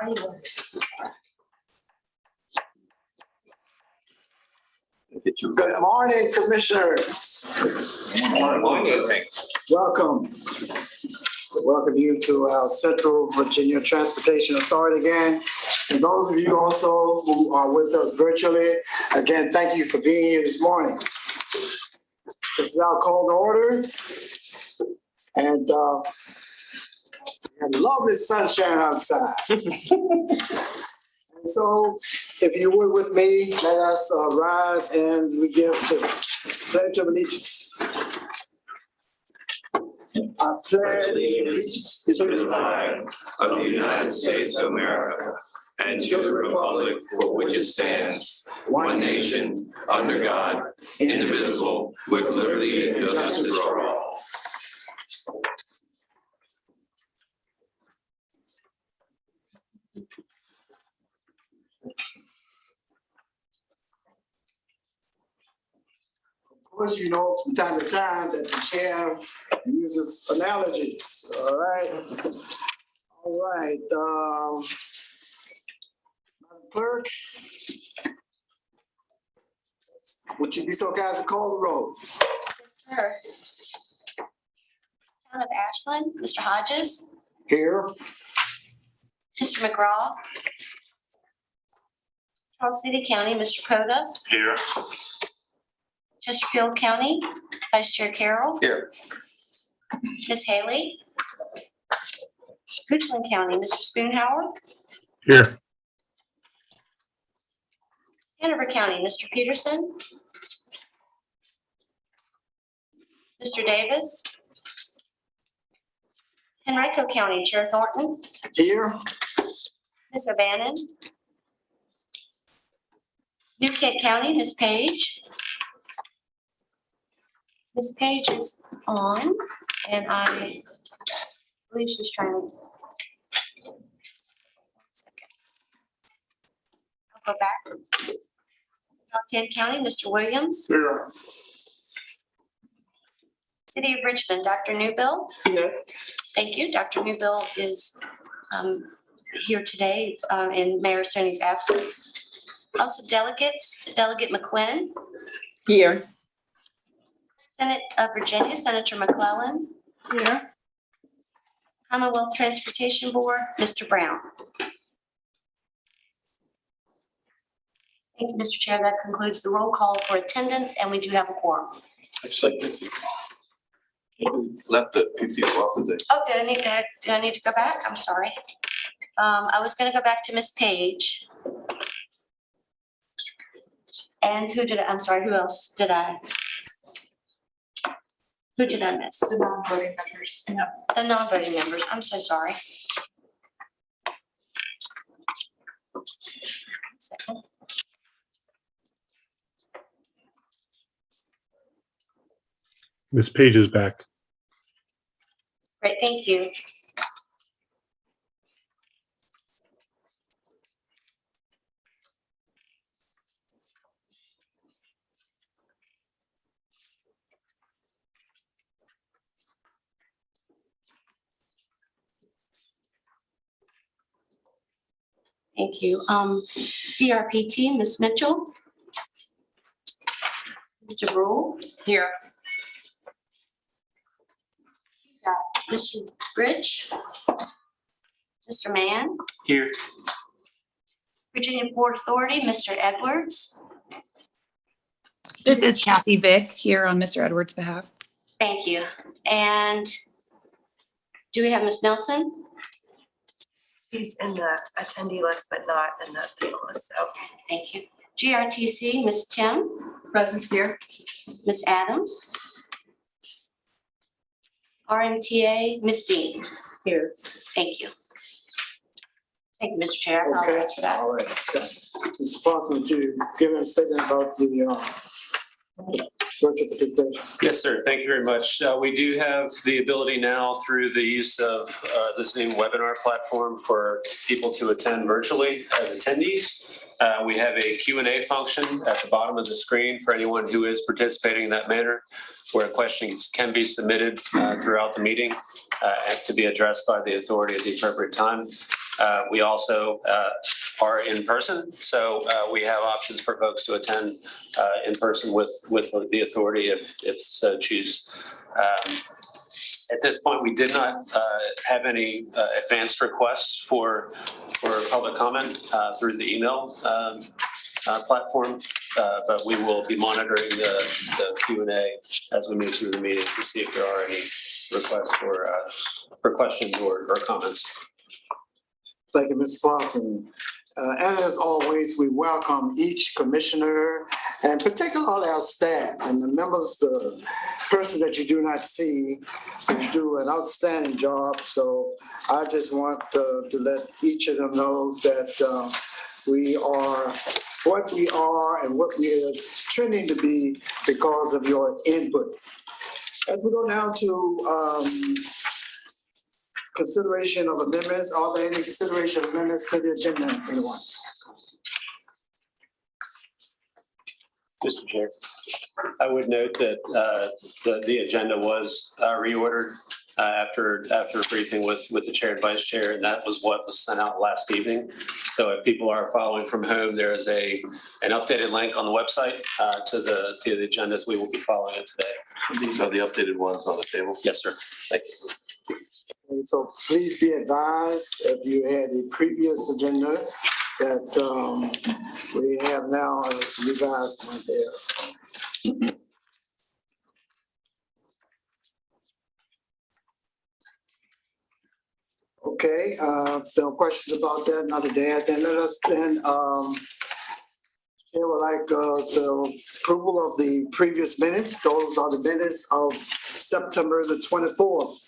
Good morning, commissioners. Good morning. Welcome. Welcome you to our Central Virginia Transportation Authority again. And those of you also who are with us virtually, again, thank you for being here this morning. This is our call to order. And lovely sunshine outside. And so, if you would with me, let us rise and we give the Pledge of Allegiance. I pledge allegiance to the flag of the United States of America and to the republic for which it stands, one nation, under God, indivisible, with liberty and justice for all. Of course, you know from time to time that the chair uses analogies. All right. All right. Madam Clerk, would you be so kind as to call the roll? Yes, sir. Town of Ashland, Mr. Hodges, Here. Mr. McGraw. Charles City County, Mr. Cota, Here. Chesterfield County, Vice Chair Carroll, Here. Ms. Haley. Richland County, Mr. Spoonhour, Here. Hanover County, Mr. Peterson, Mr. Davis, Henrico County, Chair Thornton, Here. Ms. O'Bannon, New Kent County, Ms. Page. Ms. Page is on, and I believe she's trying to. 1 second. I'll go back. Altan County, Mr. Williams. Here. City of Richmond, Dr. Newbill. Here. Thank you. Dr. Newbill is here today in Mayor Stoney's absence. Also delegates, Delegate McQuinn. Here. Senate of Virginia, Senator McClellan. Here. Commonwealth Transportation Board, Mr. Brown. Thank you, Mr. Chair. That concludes the roll call for attendance, and we do have a quorum. Actually, left the 50 off of it. Oh, did I need to go back? I'm sorry. I was gonna go back to Ms. Page. And who else did I? Who did I miss? The non-voting members. The non-voting members. I'm so sorry. 1 second. Ms. Page is back. Great, thank you. Thank you. DRPT, Ms. Mitchell. Mr. Brule. Here. Mr. Bridge. Mr. Mann. Here. Virginia Port Authority, Mr. Edwards. This is Kathy Vick here on Mr. Edwards' behalf. Thank you. And do we have Ms. Nelson? She's in the attendee list, but not in the panel list, so. Thank you. GRTC, Ms. Tim. Present here. Ms. Adams. RMTA, Ms. Dean. Here. Thank you. Thank you, Mr. Chair. I Okay. apologize for that. All right. Mr. Paulson, would you give a statement about the virtual participation? Yes, sir. Thank you very much. We do have the ability now through the use of this new webinar platform for people to attend virtually as attendees. We have a Q&A function at the bottom of the screen for anyone who is participating in that manner, where questions can be submitted throughout the meeting and to be addressed by the authority at the appropriate time. We also are in person, so we have options for folks to attend in person with the authority if so choose. At this point, we did not have any advanced requests for public comment through the email platform, but we will be monitoring the Q&A as we move through the meeting to see if there are any requests for questions or comments. Thank you, Mr. Parson. And as always, we welcome each commissioner and particularly our staff and the members, the person that you do not see, who do an outstanding job. So I just want to let each of them know that we are what we are and what we are trending to be because of your input. As we go now to consideration of amendments, are there any consideration of amendments to the agenda, anyone? Mr. Chair, I would note that the agenda was reordered after a briefing with the chair and vice chair, and that was what was sent out last evening. So if people are following from home, there is an updated link on the website to the agendas we will be following it today. These are the updated ones on the table. Yes, sir. Thank you. And so please be advised, if you had a previous agenda, that we have now a revised one there. Okay, no questions about that, another day. Then let us then, Chair would like the approval of the previous minutes. Those are the minutes of September the 24th.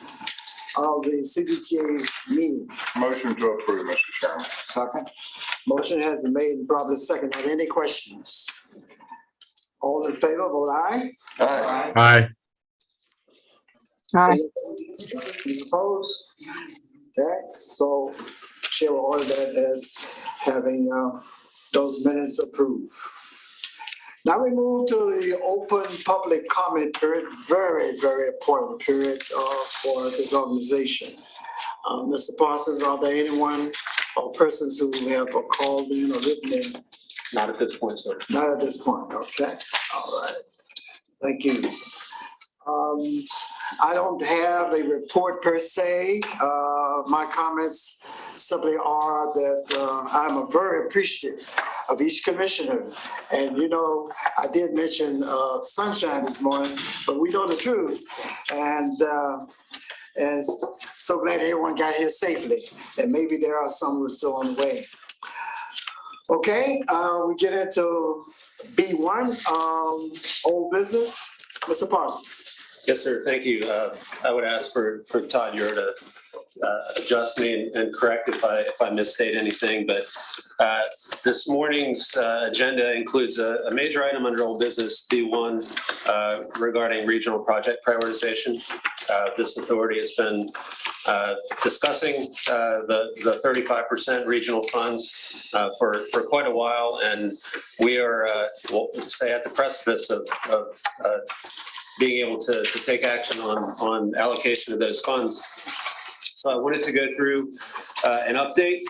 Of the Cbta meetings. Motion to approve, Mr. Chairman. Second. Motion has been made and probably second. Are there any questions? All in favor, vote aye. Aye. Aye. Any opposed? Okay, so Chair will order that as having those minutes approved. Now we move to the open public comment period, very, very important period for this organization. Mr. Parsons, are there anyone or persons who have called in or written in? Not at this point, sir. Not at this point, okay. All right. Thank you. I don't have a report per se. My comments simply are that I'm very appreciative of each commissioner. And, you know, I did mention sunshine this morning, but we know the truth. And so glad everyone got here safely. And maybe there are some who are still on the way. Okay, we get into B1, old business. Mr. Parsons. Yes, sir. Thank you. I would ask for Todd Ure to adjust me and correct if I misstate anything. But this morning's agenda includes a major item under old business, B1, regarding regional project prioritization. This authority has been discussing the 35% regional funds for quite a while, and we are, we'll say, at the precipice of being able to take action on allocation of those funds. So I wanted to go through an update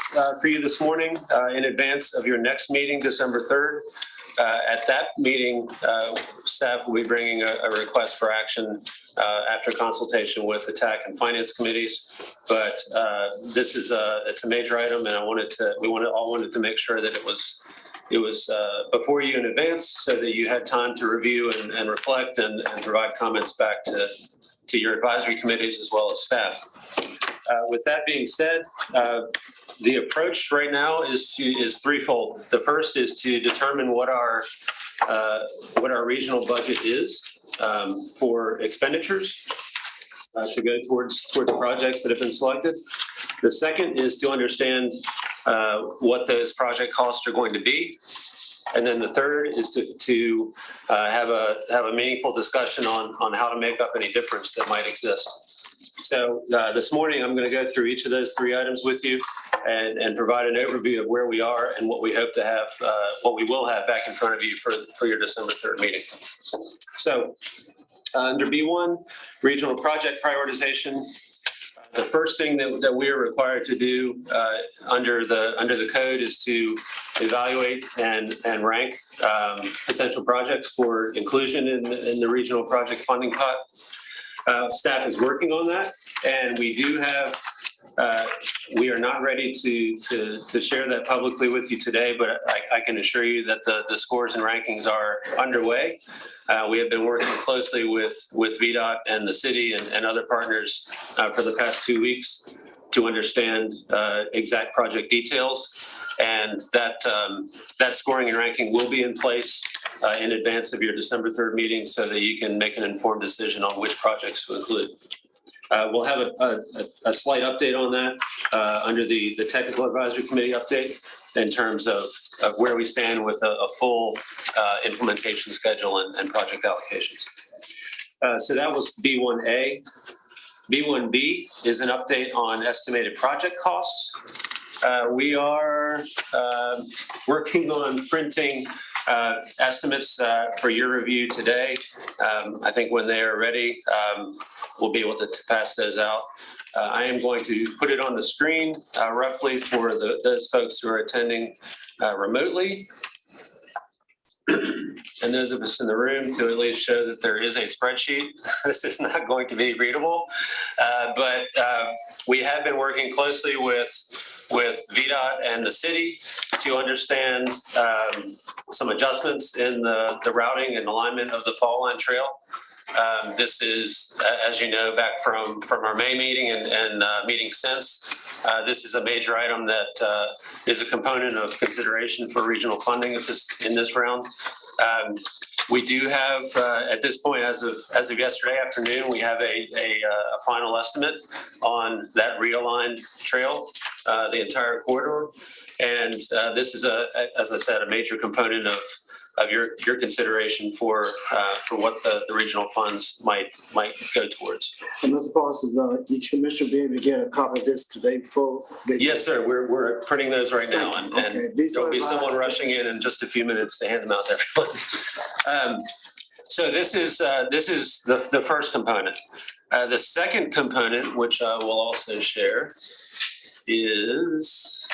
for you this morning in advance of your next meeting, December 3rd. At that meeting, staff will be bringing a request for action after consultation with the TAC and finance committees. But this is it's a major item, and we all wanted to make sure that it was before you in advance, so that you had time to review and reflect and provide comments back to your advisory committees as well as staff. With that being said, the approach right now is threefold. The first is to determine what our regional budget is for expenditures to go towards the projects that have been selected. The second is to understand what those project costs are going to be. And then the third is to have a meaningful discussion on how to make up any difference that might exist. So this morning, I'm going to go through each of those three items with you and provide an overview of where we are and what we hope to have, what we will have back in front of you for your December 3rd meeting. So under B1, regional project prioritization, The first thing that we are required to do under the code is to evaluate and rank potential projects for inclusion in the regional project funding pot. Staff is working on that, and we do have. We are not ready to share that publicly with you today, but I can assure you that the scores and rankings are underway. We have been working closely with VDOT and the city and other partners for the past 2 weeks to understand exact project details. And that scoring and ranking will be in place in advance of your December 3rd meeting so that you can make an informed decision on which projects to include. We'll have a slight update on that under the Technical Advisory Committee update in terms of where we stand with a full implementation schedule and project allocations. So that was B1A. B1B is an update on estimated project costs. We are working on printing estimates for your review today. I think when they are ready, we'll be able to pass those out. I am going to put it on the screen roughly for those folks who are attending remotely. And those of us in the room to at least show that there is a spreadsheet. This is not going to be readable, but we have been working closely with VDOT and the city to understand some adjustments in the routing and alignment of the Fall Line Trail. This is, as you know, back from our May meeting and meeting since. This is a major item that is a component of consideration for regional funding in this round. We do have, at this point, as of yesterday afternoon, we have a final estimate on that realigned trail, the entire corridor. And this is, as I said, a major component of your consideration for what the regional funds might go towards. And Mr. Parsons, each commissioner will be able to get a copy of this today before they. Yes, sir. We're printing those right now, and there'll be someone rushing in just a few minutes to hand them out to everyone. So this is the first component. The second component, which I will also share, is.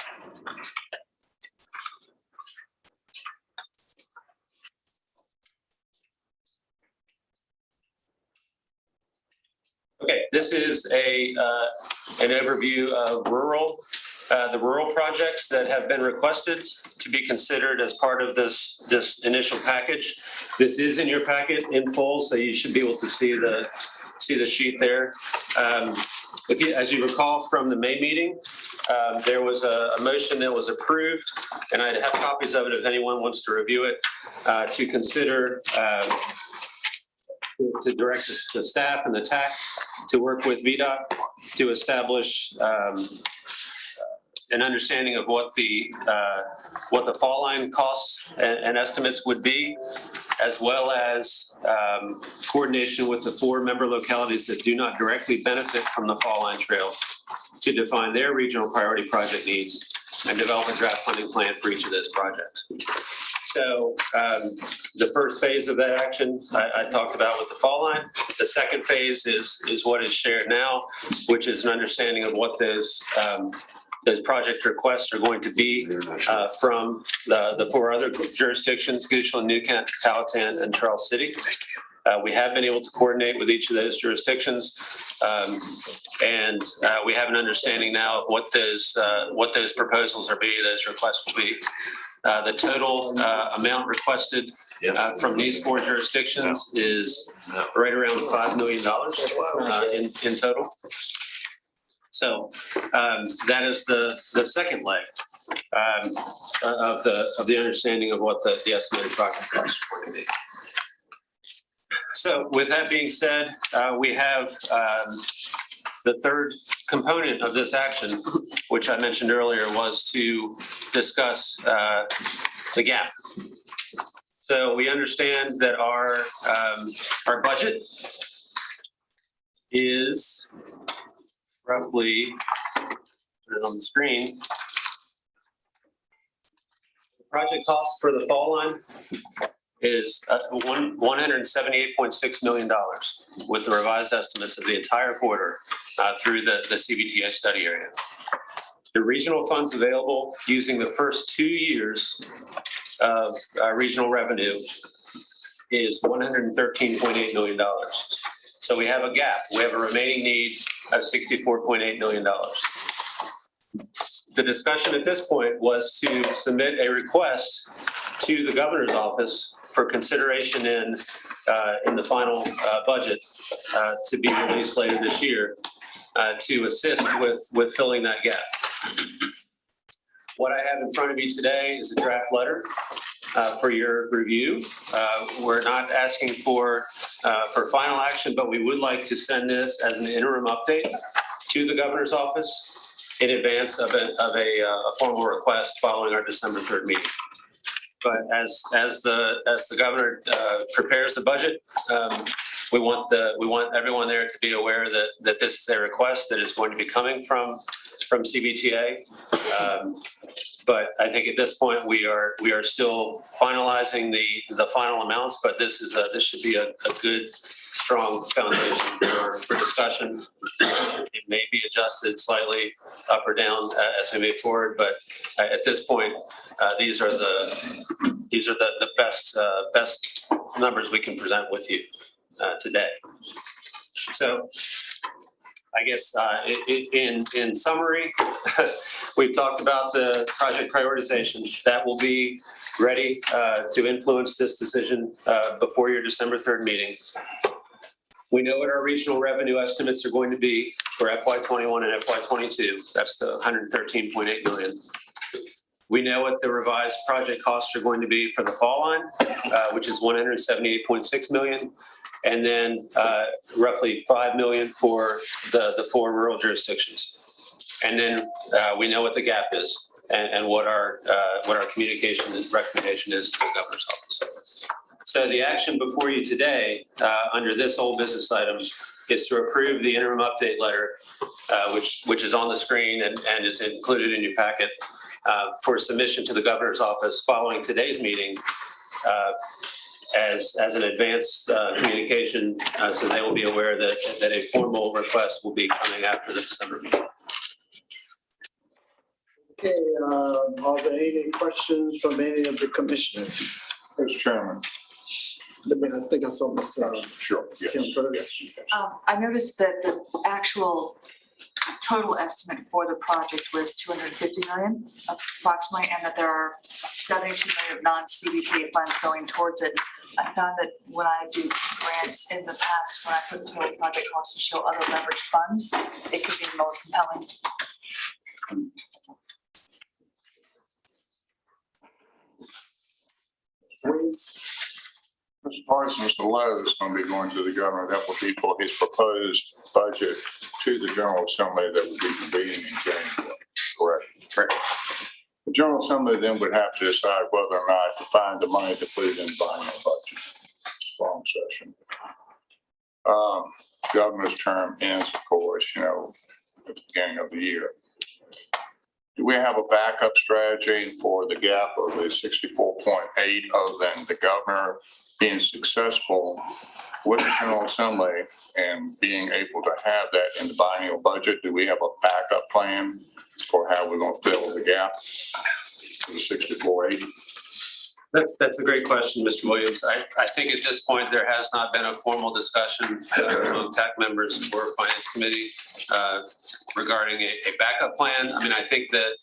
Okay, this is an overview of the rural projects that have been requested to be considered as part of this initial package. This is in your packet in full, so you should be able to see the sheet there. As you recall from the May meeting, there was a motion that was approved, and I have copies of it if anyone wants to review it, to consider to direct the staff and the TAC to work with VDOT to establish an understanding of what the fall line costs and estimates would be, as well as coordination with the 4 member localities that do not directly benefit from the fall line trail to define their regional priority project needs and develop a draft funding plan for each of those projects. So the first phase of that action I talked about with the fall line. The second phase is what is shared now, which is an understanding of what those project requests are going to be from the 4 other jurisdictions, Goochland, New Kent, Powhatan, and Charles City. We have been able to coordinate with each of those jurisdictions, and we have an understanding now of what those proposals are those requests will be. The total amount requested from these 4 jurisdictions is right around $5 million in total. So that is the second leg of the understanding of what the estimated project costs are going to be. So with that being said, we have the third component of this action, which I mentioned earlier, was to discuss the gap. So we understand that our budget is roughly, put it on the screen, the project cost for the fall line is $178.6 million with the revised estimates of the entire quarter through the Cbta study area. The regional funds available using the first 2 years of regional revenue is $113.8 million. So we have a gap. We have a remaining need of $64.8 million. The discussion at this point was to submit a request to the governor's office for consideration in the final budget to be released later this year to assist with filling that gap. What I have in front of you today is a draft letter for your review. We're not asking for final action, but we would like to send this as an interim update to the governor's office in advance of a formal request following our December 3rd meeting. But as the governor prepares the budget, we want everyone there to be aware that this is a request that is going to be coming from Cbta. But I think at this point we are still finalizing the final amounts. But this should be a good, strong foundation for discussion. It may be adjusted slightly up or down as we move forward. But at this point, these are the best numbers we can present with you today. So I guess in summary, we've talked about the project prioritization. That will be ready to influence this decision before your December 3rd meeting. We know what our regional revenue estimates are going to be for FY21 and FY22. That's the $113.8 million. We know what the revised project costs are going to be for the fall line, which is $178.6 million. And then roughly $5 million for the 4 rural jurisdictions. And then we know what the gap is and what our communication and recommendation is to the governor's office. So the action before you today under this old business item is to approve the interim update letter, which is on the screen and is included in your packet for submission to the governor's office following today's meeting. As an advanced communication, so they will be aware that a formal request will be coming after the December meeting. Okay, are there any questions from any of the commissioners? Mr. Chairman. I think I saw Ms. Sure. Yes. Tim first. I noticed that the actual total estimate for the project was 250 million approximately, and that there are 72 million of non-CBTA funds going towards it. I found that when I do grants in the past, when I put the total project costs to show other leveraged funds, it could be more compelling. Mr. Parsons, the letter that's going to be going to the governor, that will be for his proposed budget to the General Assembly that would be convening in January, correct? Correct. The General Assembly then would have to decide whether or not to find the money to put it in the biennial budget. Long session. Governor's term ends, of course, at the beginning of the year. Do we have a backup strategy for the gap of the 64.8 other than the governor being successful with the General Assembly and being able to have that in the biennial budget? Do we have a backup plan for how we're going to fill the gap to the 64.8? That's a great question, Mr. Williams. I think at this point, there has not been a formal discussion among TAC members or Finance Committee regarding a backup plan. I mean, I think that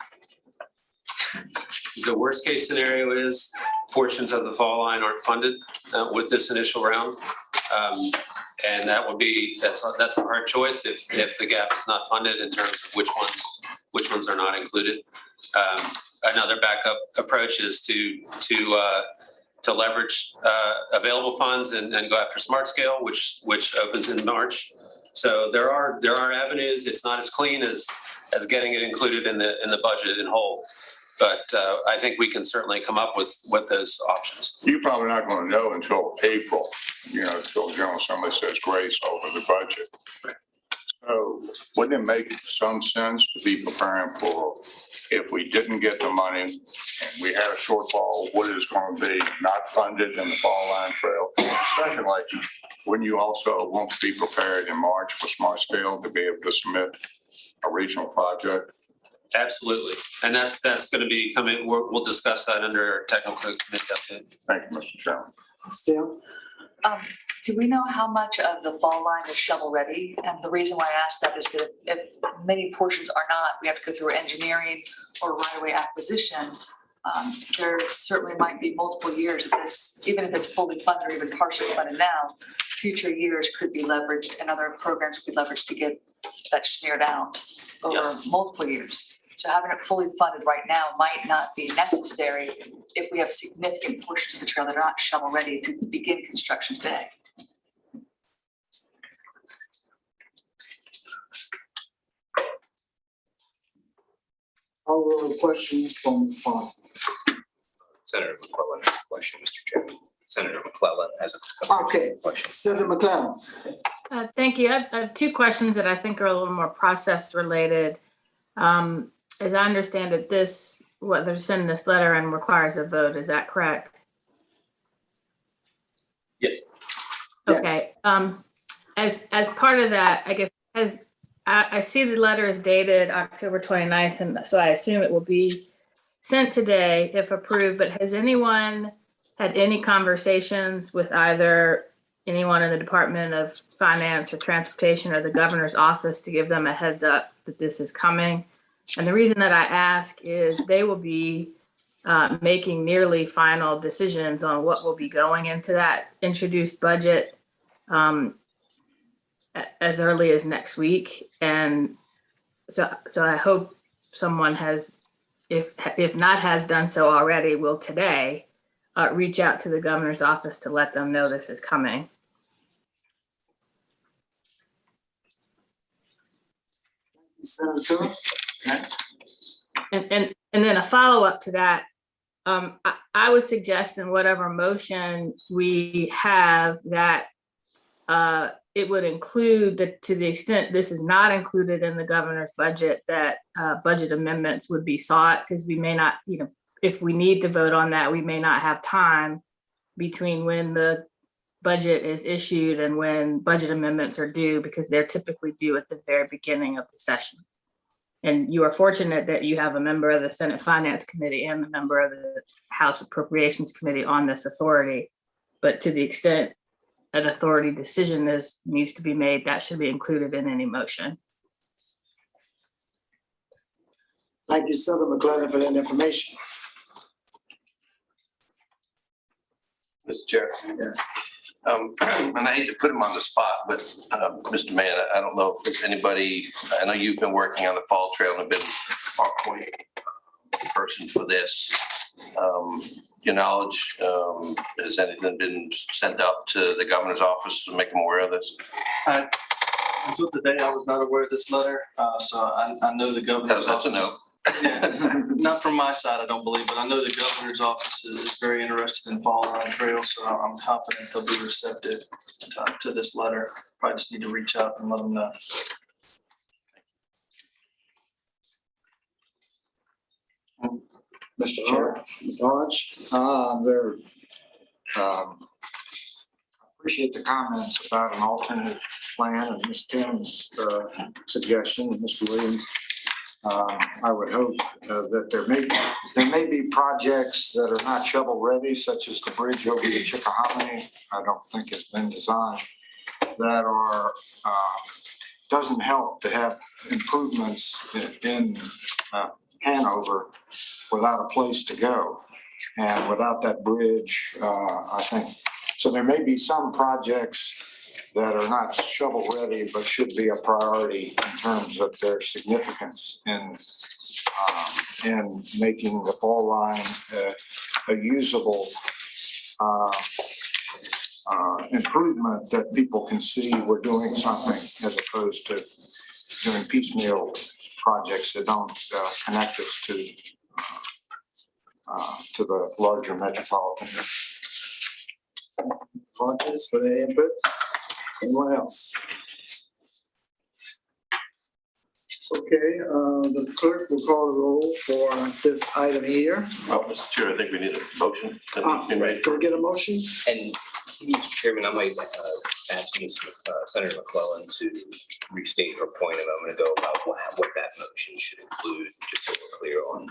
the worst case scenario is portions of the fall line aren't funded with this initial round. And that would be, that's a hard choice if the gap is not funded in terms of which ones are not included. Another backup approach is to leverage available funds and go after Smart Scale, which opens in March. So there are avenues. It's not as clean as getting it included in the budget in whole. But I think we can certainly come up with those options. You're probably not going to know until April, until the General Assembly says grace over the budget. Right. So wouldn't it make some sense to be preparing for if we didn't get the money and we had a shortfall, what is going to be not funded in the fall line trail? Secondly, wouldn't you also want to be prepared in March for Smart Scale to be able to submit a regional project? Absolutely. And that's going to be coming, we'll discuss that under our technical committee update. Thank you, Mr. Chairman. Still, Do we know how much of the fall line is shovel ready? And the reason why I ask that is that if many portions are not, we have to go through engineering or right-of-way acquisition. There certainly might be multiple years of this, even if it's fully funded or even partially funded now, future years could be leveraged and other programs could be leveraged to get that smeared out over multiple years. So having it fully funded right now might not be necessary if we have significant portions of the trail that are not shovel ready to begin construction today. I'll roll the question from Ms. Paulson. Senator McClellan has a question, Mr. Chairman. Senator McClellan has a couple Okay, of questions. Senator McClellan. Thank you. I have two questions that I think are a little more process related. As I understand it, what they're sending this letter and requires a vote. Is that correct? Yes. Okay. As part of that, I guess I see the letter is dated October 29th, and so I assume it will be sent today if approved. But has anyone had any conversations with either anyone in the Department of Finance or Transportation or the governor's office to give them a heads up that this is coming? And the reason that I ask is they will be making nearly final decisions on what will be going into that introduced budget as early as next week. And so I hope someone has, if not has done so already, will today reach out to the governor's office to let them know this is coming. Senator. And then a follow-up to that, I would suggest in whatever motion we have that it would include that, to the extent this is not included in the governor's budget, that budget amendments would be sought, because we may not, if we need to vote on that, we may not have time between when the budget is issued and when budget amendments are due, because they're typically due at the very beginning of the session. And you are fortunate that you have a member of the Senate Finance Committee and a member of the House Appropriations Committee on this authority. But to the extent an authority decision needs to be made, that should be included in any motion. Thank you, Senator McClellan, for that information. Mr. Chair. Yes. And I hate to put him on the spot, but Mr. Mann, I don't know if there's anybody, I know you've been working on the fall trail and have been our point person for this. Your knowledge, has anything been sent up to the governor's office to make them aware of this? Until today, I was not aware of this letter, so I know the governor's That's a office. no. Yeah, not from my side, I don't believe, but I know the governor's office is very interested in following our trail, so I'm confident they'll be receptive to this letter. Probably just need to reach out and let them know. Mr. Chair. Ms. Hodge. Appreciate the comments about an alternate plan and Ms. Tim's suggestion, and Mr. Williams. I would hope that there may be projects that are not shovel ready, such as the bridge over the Chickahominy. I don't think it's been designed, that are doesn't help to have improvements in Hanover without a place to go. And without that bridge, I think, so there may be some projects that are not shovel ready, but should be a priority in terms of their significance in making the fall line a usable improvement that people can see we're doing something, as opposed to doing piecemeal projects that don't connect us to the larger metropolitan. Hodges for the input. Anyone else? Okay, the clerk will call the roll for this item here. Well, Mr. Chair, I think we need a motion. Can we get a motion? And Mr. Chairman, I might asking Senator McClellan to restate her point a moment ago about what that motion should include, just so we're clear on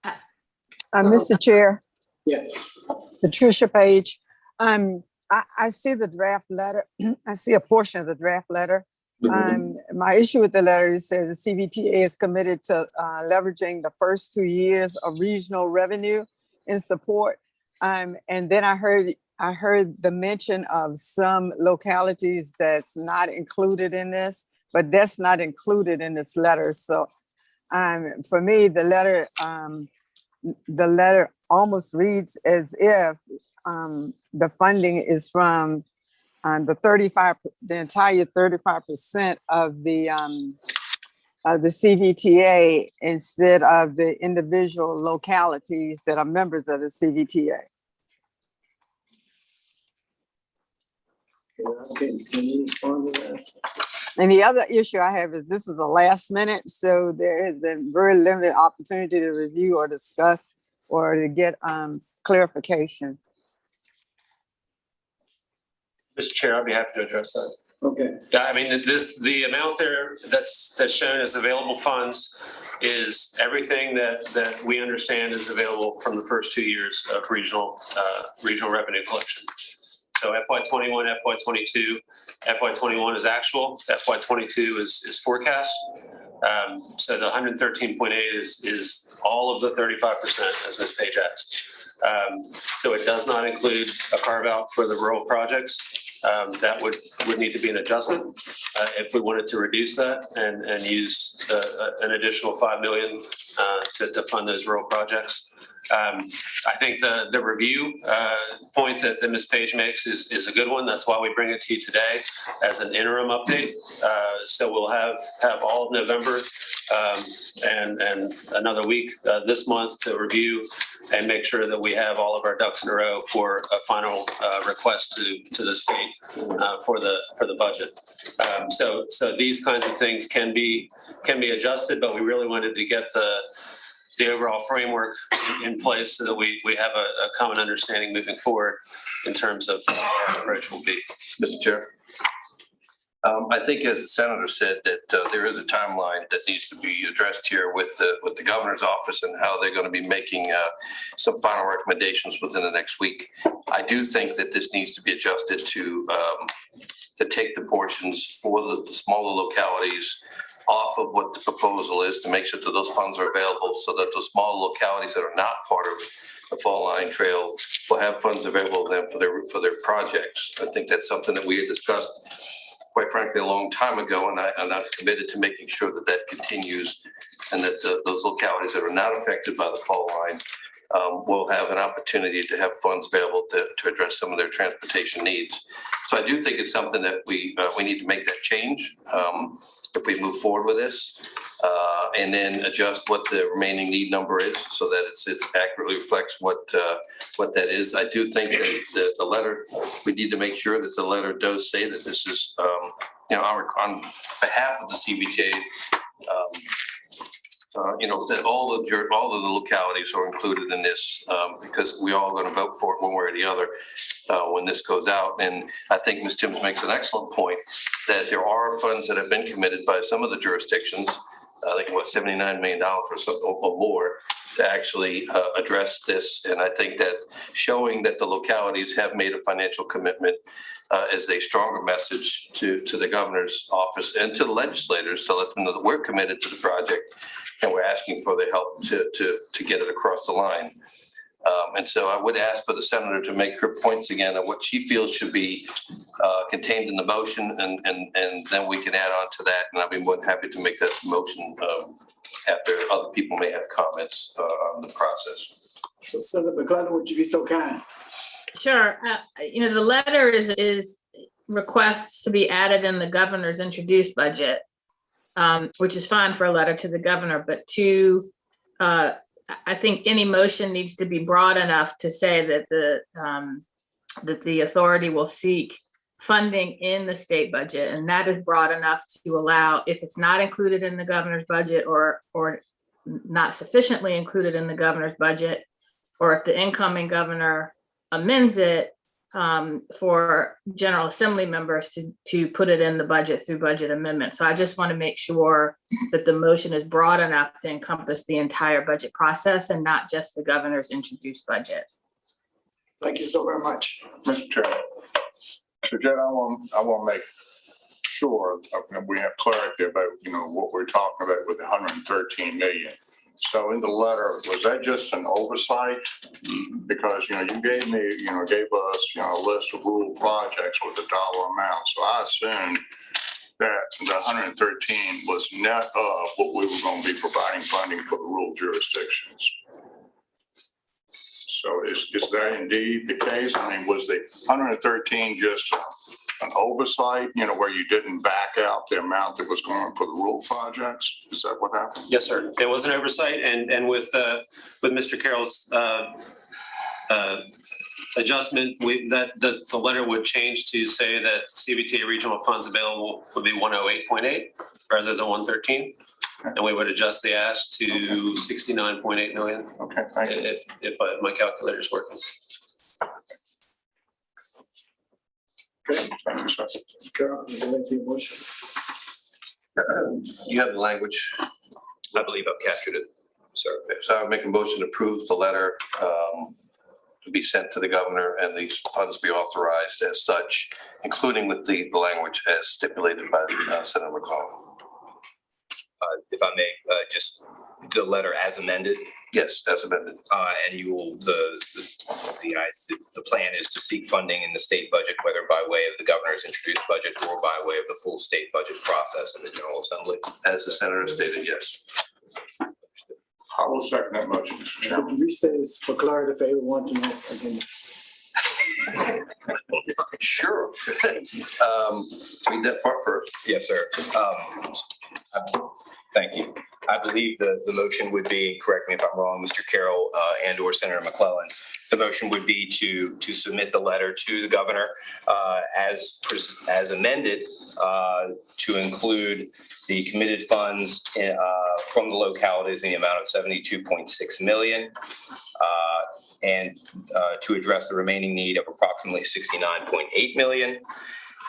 that. Mr. Chair, Yes. Patricia Page, I see the draft letter. I see a portion of the draft letter. My issue with the letter is says the CBTA is committed to leveraging the first 2 years of regional revenue in support. And then I heard the mention of some localities that's not included in this, but that's not included in this letter. So for me, the letter almost reads as if the funding is from the entire 35% of the CBTA instead of the individual localities that are members of the CBTA. Can you respond to that? And the other issue I have is this is a last minute, so there has been very limited opportunity to review or discuss or to get clarification. Mr. Chair, I'd be happy to address that. Okay. Yeah, I mean, the amount there that's shown as available funds is everything that we understand is available from the first 2 years of regional revenue collection. So FY21, FY22, FY21 is actual, FY22 is forecast. So the 113.8 is all of the 35%, as Ms. Page asked. So it does not include a carve out for the rural projects. That would need to be an adjustment if we wanted to reduce that and use an additional 5 million to fund those rural projects. I think the review point that Ms. Page makes is a good one. That's why we bring it to you today as an interim update. So we'll have all of November and another week this month to review and make sure that we have all of our ducks in a row for a final request to the state for the budget. So these kinds of things can be adjusted, but we really wanted to get the overall framework in place so that we have a common understanding moving forward in terms of what our approach will be. Mr. Chair. I think, as the senator said, that there is a timeline that needs to be addressed here with the governor's office and how they're going to be making some final recommendations within the next week. I do think that this needs to be adjusted to take the portions for the smaller localities off of what the proposal is to make sure that those funds are available so that the small localities that are not part of the Fall Line Trail will have funds available to them for their projects. I think that's something that we had discussed, quite frankly, a long time ago, and I'm committed to making sure that that continues and that those localities that are not affected by the Fall Line will have an opportunity to have funds available to address some of their transportation needs. So I do think it's something that we need to make that change if we move forward with this, and then adjust what the remaining need number is so that it accurately reflects what that is. I do think that the letter, we need to make sure that the letter does say that this is, on behalf of the CBTA, that all of the localities are included in this, because we all going to vote for it one way or the other when this goes out. And I think Ms. Timms makes an excellent point that there are funds that have been committed by some of the jurisdictions, I think $79 million or something or more, to actually address this. And I think that showing that the localities have made a financial commitment is a stronger message to the governor's office and to the legislators to let them know that we're committed to the project and we're asking for their help to get it across the line. And so I would ask for the senator to make her points again of what she feels should be contained in the motion, and then we can add on to that. And I'll be more than happy to make that motion after other people may have comments on the process. So Senator McClellan, would you be so kind? Sure. The letter is requests to be added in the governor's introduced budget, which is fine for a letter to the governor, but I think any motion needs to be broad enough to say that the authority will seek funding in the state budget, and that is broad enough to allow, if it's not included in the governor's budget or not sufficiently included in the governor's budget, or if the incoming governor amends it, for General Assembly members to put it in the budget through budget amendment. So I just want to make sure that the motion is broad enough to encompass the entire budget process and not just the governor's introduced budget. Thank you so very much. Mr. Chairman. So Jed, I want to make sure that we have clarity about, what we're talking about with the 113 million. So in the letter, was that just an oversight? Because, you gave me, gave us, a list of rural projects with a dollar amount. So I assumed that the 113 was net of what we were going to be providing funding for the rural jurisdictions. So is that indeed the case? I mean, was the 113 just an oversight, where you didn't back out the amount that was going for the rural projects? Is that what happened? Yes, sir. It was an oversight, and with Mr. Carroll's adjustment, the letter would change to say that CBTA regional funds available would be 108.8 rather than 113. And we would adjust the ask to 69.8 million. Okay, thank you. If my calculator is working. Okay, thank you, sir. Ms. Carroll, would you like the motion? You have the language. I believe I've captured it, sir. So I would make a motion to approve the letter to be sent to the governor and these funds be authorized as such, including with the language as stipulated by Senator McCollum. If I may, just the letter as amended. Yes, as amended. And you will, the plan is to seek funding in the state budget, whether by way of the governor's introduced budget or by way of the full state budget process in the General Assembly. As the senator stated, yes. I will second that motion, Mr. Chairman. Could you restate this for clarity for everyone to know again? Sure. Read that part first. Yes, sir. Thank you. I believe the motion would be, correct me if I'm wrong, Mr. Carroll and or Senator McClellan, the motion would be to submit the letter to the governor as amended to include the committed funds from the localities in the amount of 72.6 million and to address the remaining need of approximately 69.8 million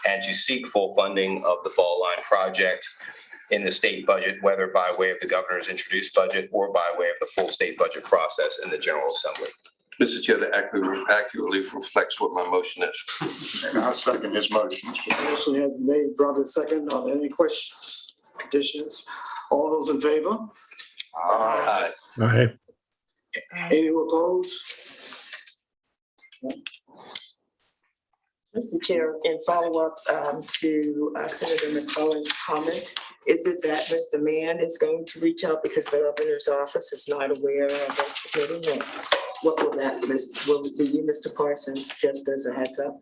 and to seek full funding of the Fall Line project in the state budget, whether by way of the governor's introduced budget or by way of the full state budget process in the General Assembly. Mr. Chair, that accurately reflects what my motion is. And I second his motion, Mr. Chairman. Motion has been made, probably second. Are there any questions, additions? All those in favor? Aye. Aye. Any opposed? Mr. Chair, in follow-up to Senator McClellan's comment, is it that Mr. Mann is going to reach out because the governor's office is not aware of us submitting it? What will that, will it be you, Mr. Parsons, just as a heads up?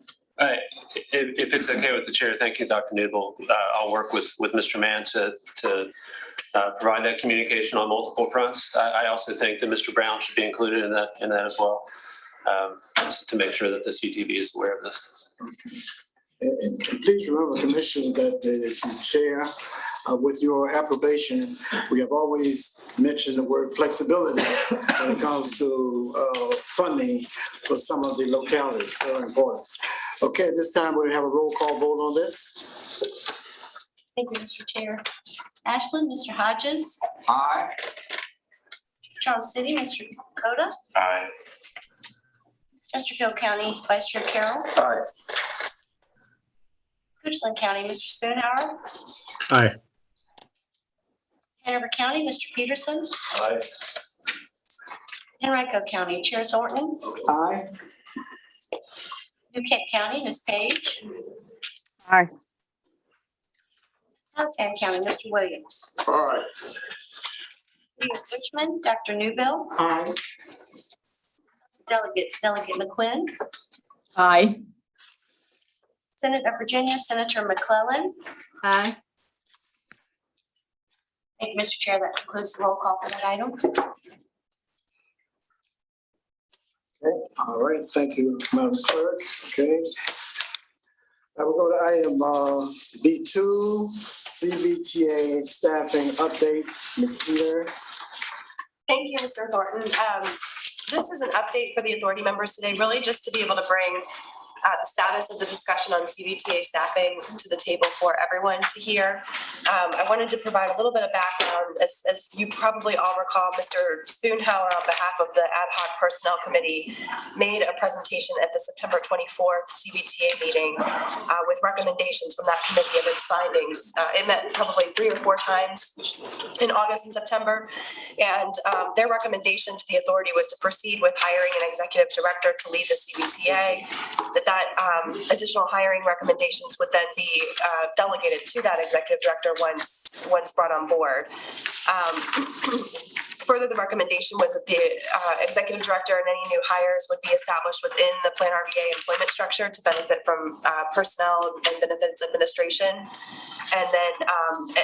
If it's okay with the chair, thank you, Dr. Newble. I'll work with Mr. Mann to provide that communication on multiple fronts. I also think that Mr. Brown should be included in that as well, just to make sure that the CTV is aware of this. And please remember, Commissioner, that the chair, with your approbation, we have always mentioned the word flexibility when it comes to funding for some of the localities. Very important. Okay, this time we have a roll call vote on this. Thank you, Mr. Chair. Ashland, Mr. Hodges, Aye. Charles City, Mr. Dakota, Aye. Chesterfield County, Vice Chair Carroll, Aye. Goochland County, Mr. Spoonhour, Aye. Hanover County, Mr. Peterson, Aye. Henrico County, Chair Thornton, Aye. New Kent County, Ms. Page, Aye. Powhatan County, Mr. Williams. All right. City of Richmond, Dr. Newbill, Aye. Delegates, Delegate McQuinn, Aye. Senate of Virginia, Senator McClellan. Aye. Thank you, Mr. Chair. That concludes the roll call for that item. Okay, all right, thank you, Madam Clerk. Okay. I will go to item B2, CBTA staffing update. Ms. Heater. Thank you, Mr. Thornton. This is an update for the authority members today, really just to be able to bring the status of the discussion on CBTA staffing to the table for everyone to hear. I wanted to provide a little bit of background. As you probably all recall, Mr. Spoonhour, on behalf of the Ad Hoc Personnel Committee, made a presentation at the September 24th CBTA meeting with recommendations from that committee of its findings. It met probably 3 or 4 times in August and September, and their recommendation to the authority was to proceed with hiring an executive director to lead the CBTA, that additional hiring recommendations would then be delegated to that executive director once brought on board. Further, the recommendation was that the executive director and any new hires would be established within the Plan RVA employment structure to benefit from personnel and benefits administration. And then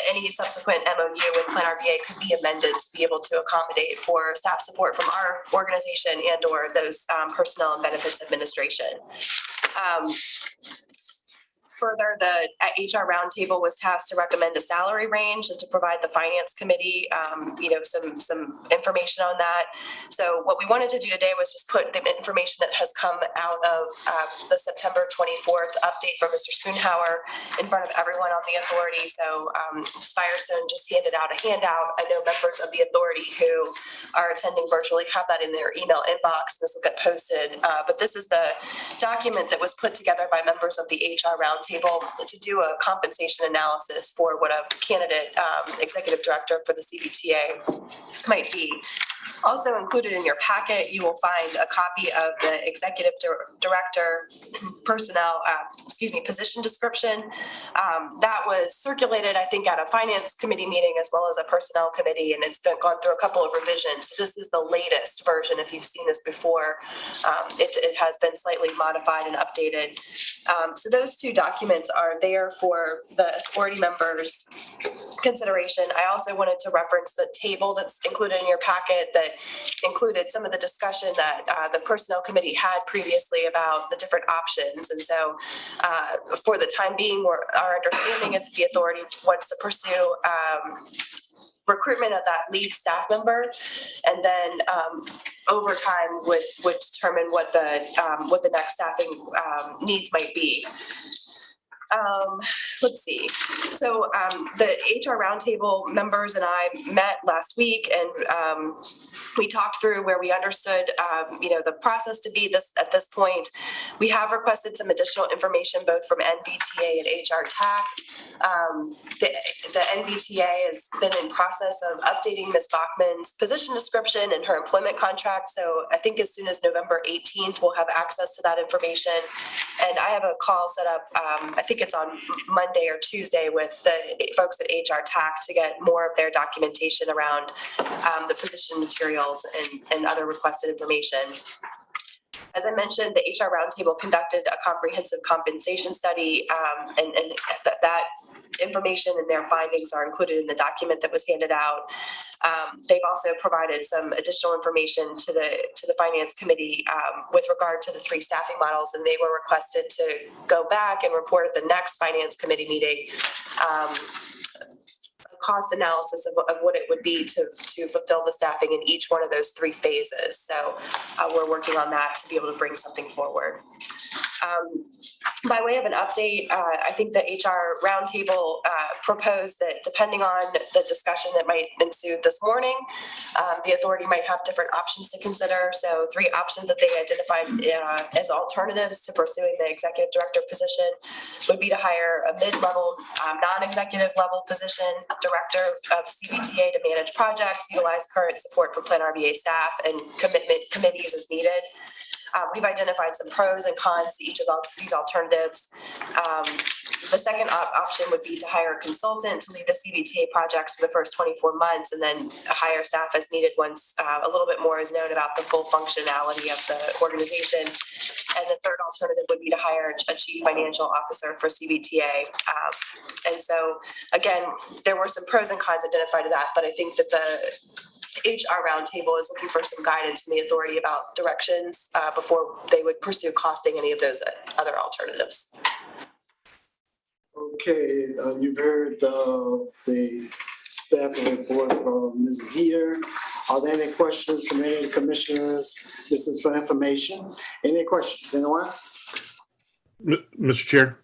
any subsequent MOU with Plan RVA could be amended to be able to accommodate for staff support from our organization and or those personnel and benefits administration. Further, the HR roundtable was tasked to recommend a salary range and to provide the finance committee, some information on that. So what we wanted to do today was just put the information that has come out of the September 24th update from Mr. Spoonhour in front of everyone on the authority. So Firestone just handed out a handout. I know members of the authority who are attending virtually have that in their email inbox. This will get posted, but this is the document that was put together by members of the HR roundtable to do a compensation analysis for what a candidate executive director for the CBTA might be. Also included in your packet, you will find a copy of the executive director personnel, position description. That was circulated, I think, at a finance committee meeting as well as a personnel committee, and it's been gone through a couple of revisions. This is the latest version. If you've seen this before, it has been slightly modified and updated. So those 2 documents are there for the authority members' consideration. I also wanted to reference the table that's included in your packet that included some of the discussion that the personnel committee had previously about the different options. And so for the time being, our understanding is that the authority wants to pursue recruitment of that lead staff member, and then over time would determine what the next staffing needs might be. Let's see. So the HR roundtable members and I met last week, and we talked through where we understood, the process to be at this point. We have requested some additional information both from NBTA and HR TAC. The NBTA has been in process of updating Ms. Bachman's position description and her employment contract. So I think as soon as November 18th, we'll have access to that information. And I have a call set up, I think it's on Monday or Tuesday, with the folks at HR TAC to get more of their documentation around the position materials and other requested information. As I mentioned, the HR roundtable conducted a comprehensive compensation study, and that information and their findings are included in the document that was handed out. They've also provided some additional information to the finance committee with regard to the 3 staffing models, and they were requested to go back and report at the next finance committee meeting cost analysis of what it would be to fulfill the staffing in each one of those 3 phases. So we're working on that to be able to bring something forward. By way of an update, I think the HR roundtable proposed that depending on the discussion that might ensue this morning, the authority might have different options to consider. So 3 options that they identified as alternatives to pursuing the executive director position would be to hire a mid-level, non-executive level position, director of CBTA to manage projects, utilize current support for Plan RVA staff, and committees as needed. We've identified some pros and cons to each of these alternatives. The second option would be to hire a consultant to lead the CBTA projects for the first 24 months, and then hire staff as needed once a little bit more is known about the full functionality of the organization. And the third alternative would be to hire a chief financial officer for CBTA. And so, again, there were some pros and cons identified to that, but I think that the HR roundtable is looking for some guidance from the authority about directions before they would pursue costing any of those other alternatives. Okay, you've heard the staff report from Ms. Heater. Are there any questions from any of the commissioners? This is for information. Any questions, anyone? Mr. Chair,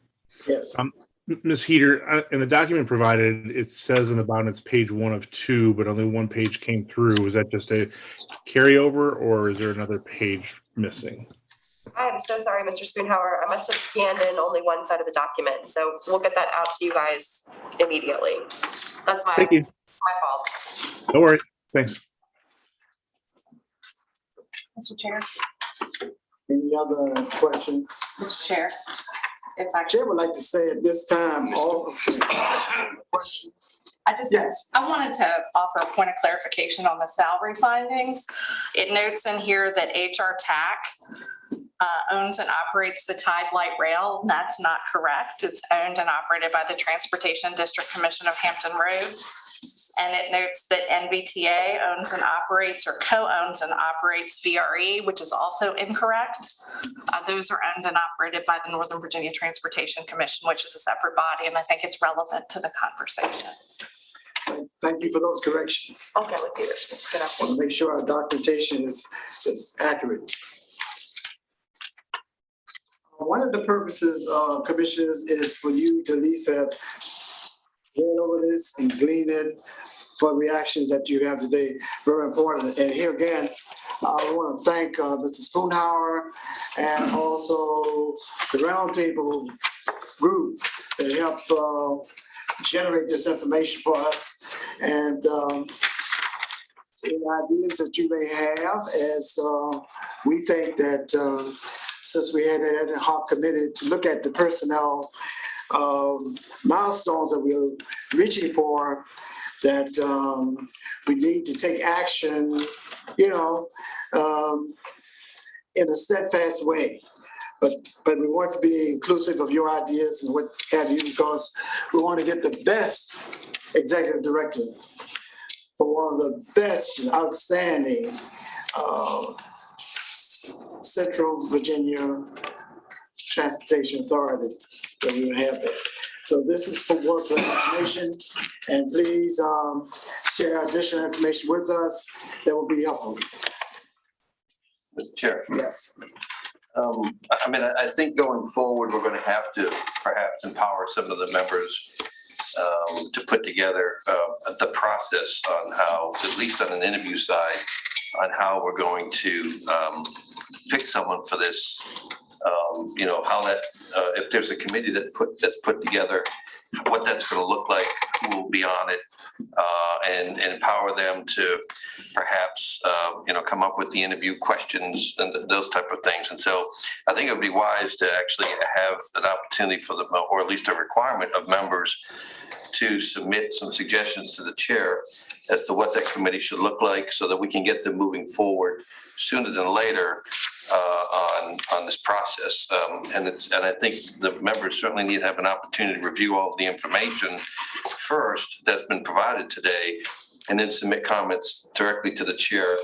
Yes. Ms. Heater, in the document provided, it says in the bottom it's page 1 of 2, but only one page came through. Is that just a carryover, or is there another page missing? I'm so sorry, Mr. Spoonhour. I must have scanned in only one side of the document, so we'll get that out to you guys immediately. That's Thank you. my fault. No worries. Thanks. Mr. Chair, Any other questions? Mr. Chair, if I Chair would like to say at this time, all. Yes. I wanted to offer a point of clarification on the salary findings. It notes in here that HR TAC owns and operates the Tide Light Rail. That's not correct. It's owned and operated by the Transportation District Commission of Hampton Roads. And it notes that NVTA owns and operates or co-owns and operates VRE, which is also incorrect. Those are owned and operated by the Northern Virginia Transportation Commission, which is a separate body, and I think it's relevant to the conversation. Thank you for those corrections. Okay, with you. I want to make sure our documentation is accurate. One of the purposes, commissioners, is for you to at least have read over this and glean it for reactions that you have today. Very important. And here again, I want to thank Mr. Spoonhour and also the roundtable group that helped generate this information for us. And any ideas that you may have, as we think that since we had that ad hoc committee to look at the personnel milestones that we're reaching for, that we need to take action, in a steadfast way. But we want to be inclusive of your ideas and what have you, because we want to get the best executive director for one of the best and outstanding Central Virginia Transportation Authority that we have there. So this is for work information, and please share additional information with us that will be helpful. Mr. Chair. Yes. I think going forward, we're going to have to perhaps empower some of the members to put together the process on how, at least on an interview side, on how we're going to pick someone for this. How that, if there's a committee that's put together, what that's going to look like, who will be on it, and empower them to perhaps, come up with the interview questions and those type of things. And so I think it would be wise to actually have an opportunity for or at least a requirement of members to submit some suggestions to the chair as to what that committee should look like, so that we can get them moving forward sooner than later on this process. And I think the members certainly need to have an opportunity to review all of the information first that's been provided today, and then submit comments directly to the chair,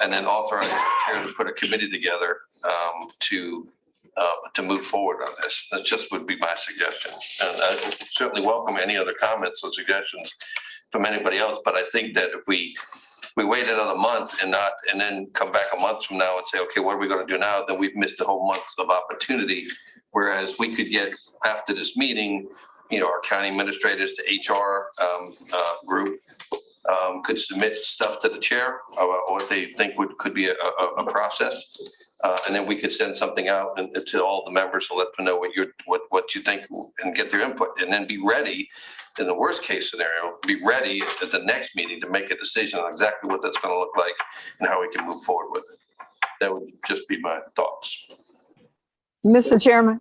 and then authorize the chair to put a committee together to move forward on this. That just would be my suggestion. And I certainly welcome any other comments or suggestions from anybody else. But I think that if we wait another month and then come back a month from now and say, okay, what are we going to do now? Then we've missed a whole month of opportunity. Whereas we could get, after this meeting, our county administrators, the HR group could submit stuff to the chair about what they think could be a process. And then we could send something out to all the members to let them know what you think and get their input, and then be ready. In the worst case scenario, be ready at the next meeting to make a decision on exactly what that's going to look like and how we can move forward with it. That would just be my thoughts. Mr. Chairman.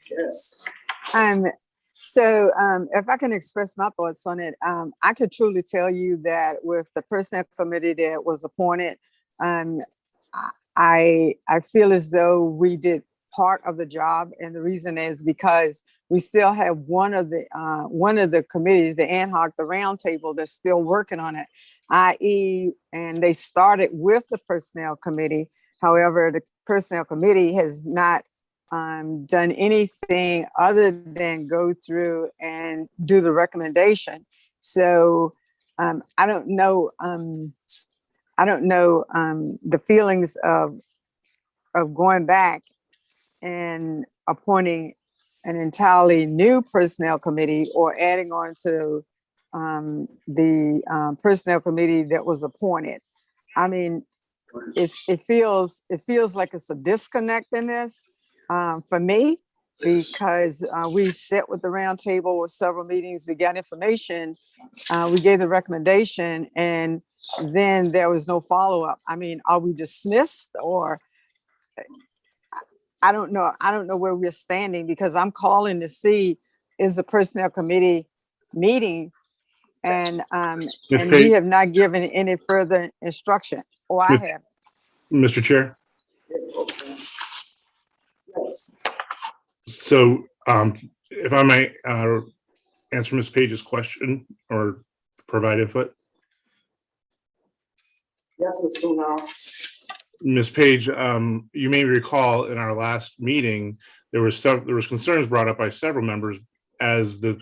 Yes. So if I can express my thoughts on it, I could truly tell you that with the personnel committee that was appointed, I feel as though we did part of the job, and the reason is because we still have one of the committees, the ad hoc, the roundtable, that's still working on it, i.e., and they started with the personnel committee. However, the personnel committee has not done anything other than go through and do the recommendation. So I don't know the feelings of going back and appointing an entirely new personnel committee or adding on to the personnel committee that was appointed. I mean, it feels like it's a disconnect in this for me, because we sat with the round table with several meetings, we got information, we gave the recommendation, and then there was no follow-up. I mean, are we dismissed, or I don't know. I don't know where we're standing, because I'm calling to see, is the personnel committee meeting, and we have not given any further instruction, or I have. Mr. Chair. Yes. So if I might answer Ms. Page's question or provide input. Yes, Ms. Funal. Ms. Page, you may recall in our last meeting, there was concerns brought up by several members as the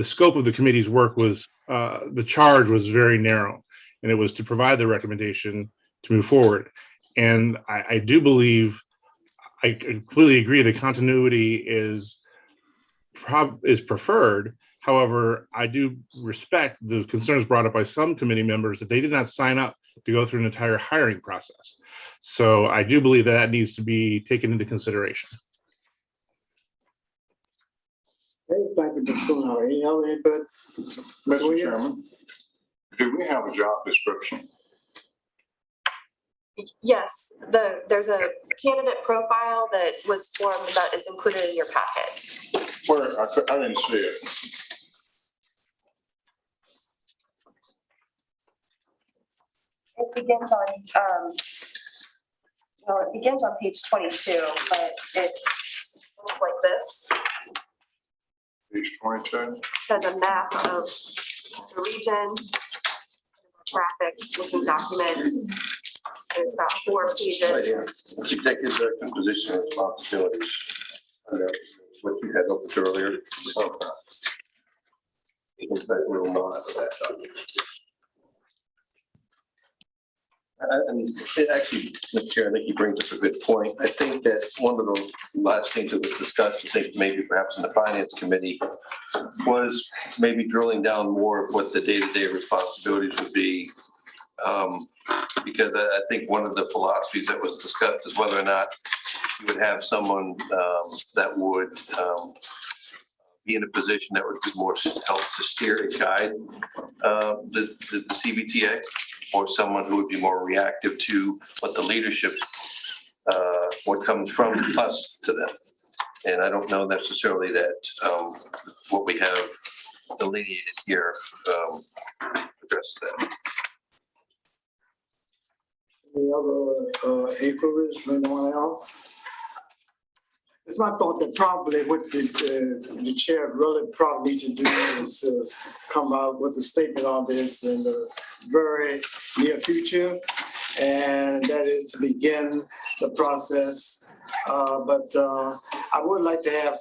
scope of the committee's work was, the charge was very narrow, and it was to provide the recommendation to move forward. And I do believe, I completely agree that continuity is preferred. However, I do respect the concerns brought up by some committee members that they did not sign up to go through an entire hiring process. So I do believe that needs to be taken into consideration. Thank you, Ms. Funal. Any other input? Mr. Chairman, do we have a job description? Yes, there's a candidate profile that was formed that is included in your packet. Where, I didn't see it. It begins on, well, it begins on page 22, but it looks like this. Page 22. Has a map of the region, traffic, looking document. And it's got 4 pages. Right here. Executive director position and responsibilities. What you had opened earlier. In fact, we're on that document. And it actually, Mr. Chair, I think he brings up a good point. I think that one of the last things that was discussed, I think maybe perhaps in the finance committee, was maybe drilling down more of what the day-to-day responsibilities would be. Because I think one of the philosophies that was discussed is whether or not you would have someone that would be in a position that would be more help to steer and guide the CBTA, or someone who would be more reactive to what the leadership, what comes from us to them. And I don't know necessarily that what we have delineated here addresses that. Any other inquiries from anyone else? It's my thought that probably what the chair really probably needs to do is come out with a statement on this in the very near future, and that is to begin the process. But I would like to have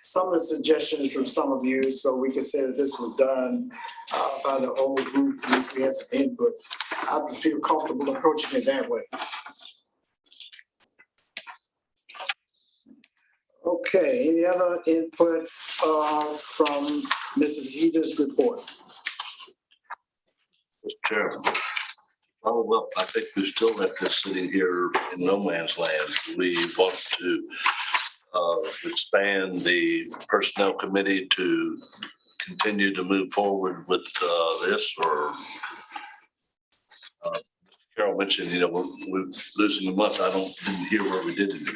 some of the suggestions from some of you, so we can say that this was done by the whole group, at least we had some input. I would feel comfortable approaching it that way. Okay, any other input from Mrs. Heater's report? Mr. Chairman. Oh, well, I think we still have this sitting here in no man's land. We want to expand the personnel committee to continue to move forward with this, or Carol mentioned, we're losing a month. I didn't hear where we did it.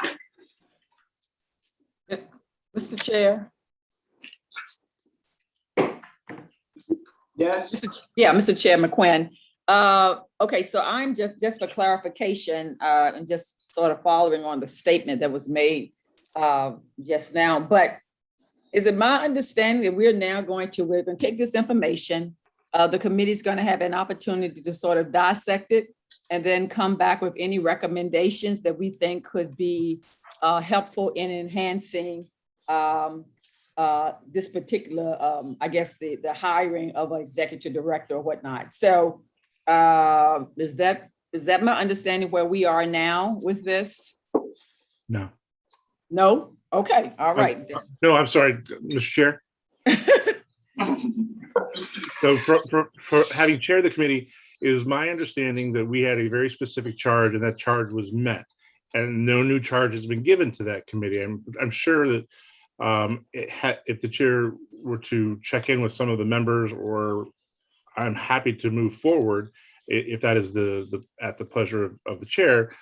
Mr. Chair. Yes. Yeah, Mr. Chair McQuinn. Okay, so I'm just for clarification and just sort of following on the statement that was made just now. But is it my understanding that we're going to take this information, the committee's going to have an opportunity to sort of dissect it and then come back with any recommendations that we think could be helpful in enhancing this particular, I guess, the hiring of an executive director or whatnot. So is that my understanding where we are now with this? No. No? Okay, all right then. No, I'm sorry, Mr. Chair. So for having chaired the committee, it is my understanding that we had a very specific charge and that charge was met. And no new charge has been given to that committee. I'm sure that if the chair were to check in with some of the members, or I'm happy to move forward if that is at the pleasure of the chair.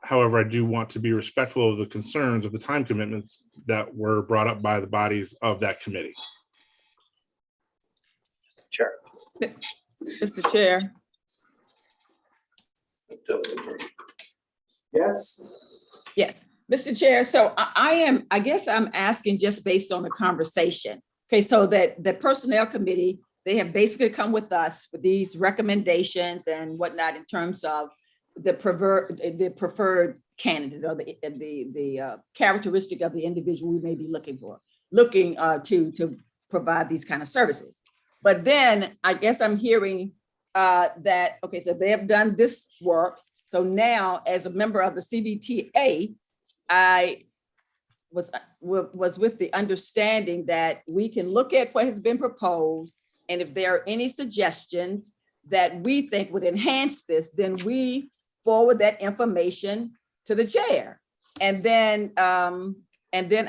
However, I do want to be respectful of the concerns of the time commitments that were brought up by the bodies of that committee. Sure. Mr. Chair. Yes. Yes, Mr. Chair. So I guess I'm asking just based on the conversation. Okay, so that the Personnel Committee, they have basically come with us with these recommendations and whatnot in terms of the preferred candidate or the characteristic of the individual we may be looking to provide these kind of services. But then I guess I'm hearing that, okay, so they have done this work. So now as a member of the CBTA, I was with the understanding that we can look at what has been proposed, and if there are any suggestions that we think would enhance this, then we forward that information to the chair. And then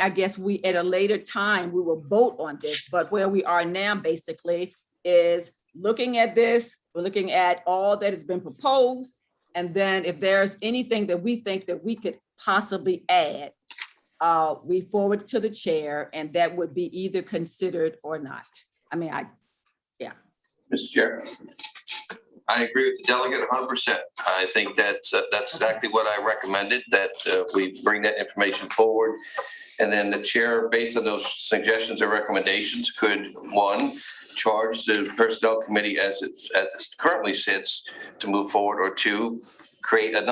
I guess we, at a later time, we will vote on this. But where we are now basically is looking at this, we're looking at all that has been proposed. And then if there's anything that we think that we could possibly add, we forward to the chair, and that would be either considered or not. I mean, yeah. Mr. Chair. I agree with the delegate 100%. I think that's exactly what I recommended, that we bring that information forward. And then the chair, based on those suggestions or recommendations, could, one, charge the Personnel Committee as it currently sits to move forward, or two, create a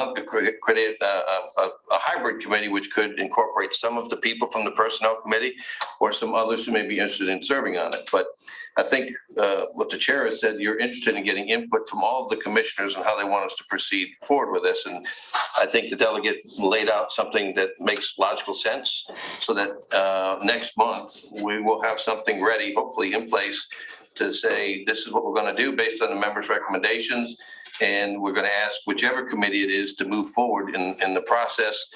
hybrid committee which could incorporate some of the people from the Personnel Committee or some others who may be interested in serving on it. But I think what the chair has said, you're interested in getting input from all of the commissioners on how they want us to proceed forward with this. And I think the delegate laid out something that makes logical sense, so that next month we will have something ready, hopefully in place, to say this is what we're going to do based on the members' recommendations. And we're going to ask whichever committee it is to move forward in the process.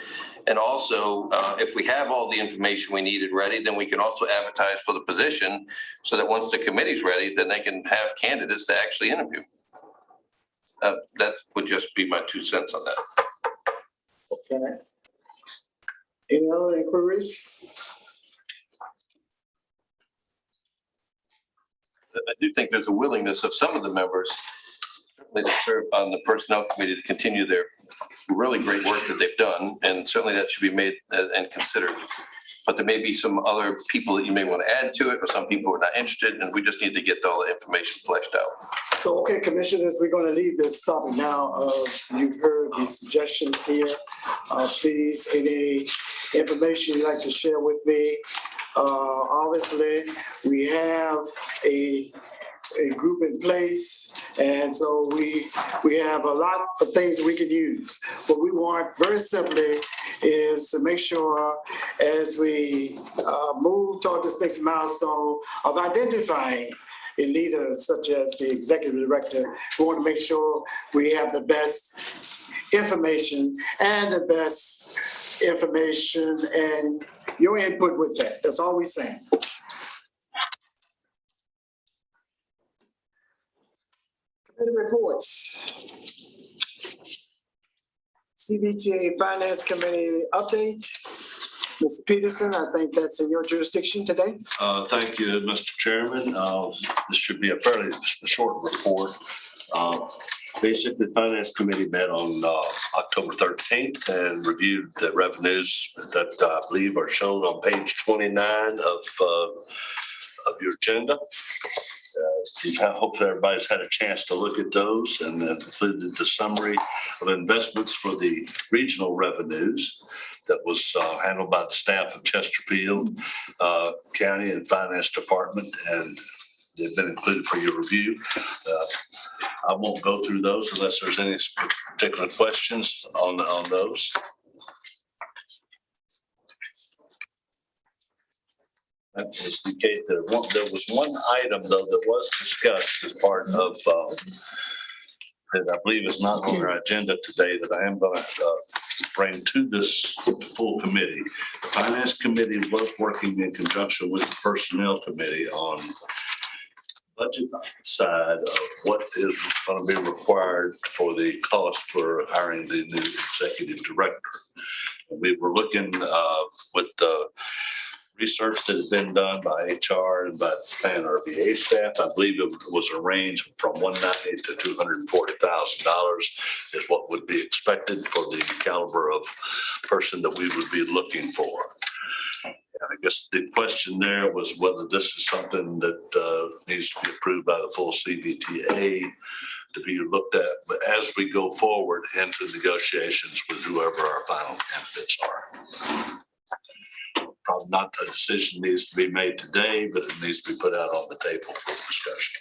And also, if we have all the information we needed ready, then we can also advertise for the position, so that once the committee's ready, then they can have candidates to actually interview. That would just be my 2 cents on that. Okay. Any other inquiries? I do think there's a willingness of some of the members to serve on the Personnel Committee to continue their really great work that they've done, and certainly that should be made and considered. But there may be some other people that you may want to add to it, or some people who are not interested, and we just need to get all the information fleshed out. So, okay, commissioners, we're going to leave this topic now. You've heard the suggestions here. Please, any information you'd like to share with me? Obviously, we have a group in place, and so we have a lot of things we can use. What we want, very simply, is to make sure as we move toward this next milestone of identifying a leader such as the executive director, we want to make sure we have the best information and your input with that. That's all we're saying. Committee reports. Cbta Finance Committee update. Mr. Peterson, I think that's in your jurisdiction today. Thank you, Mr. Chairman. This should be a fairly short report. Basically, the Finance Committee met on October 13th and reviewed the revenues that I believe are shown on page 29 of your agenda. I hope everybody's had a chance to look at those, and included the summary of investments for the regional revenues that was handled by the staff of Chesterfield County and Finance Department, and they've been included for your review. I won't go through those unless there's any particular questions on those. That is the case. There was one item, though, that was discussed as part of, that I believe is not on our agenda today, that I am going to bring to this full committee. The Finance Committee was working in conjunction with the Personnel Committee on budget side of what is going to be required for the cost for hiring the new executive director. We were looking with the research that had been done by HR and by the Plan RVA staff. I believe it was a range from $190,000 to $240,000 is what would be expected for the caliber of person that we would be looking for. I guess the question there was whether this is something that needs to be approved by the full CBTA to be looked at, but as we go forward into negotiations with whoever our final candidates are. Probably not a decision needs to be made today, but it needs to be put out on the table for discussion.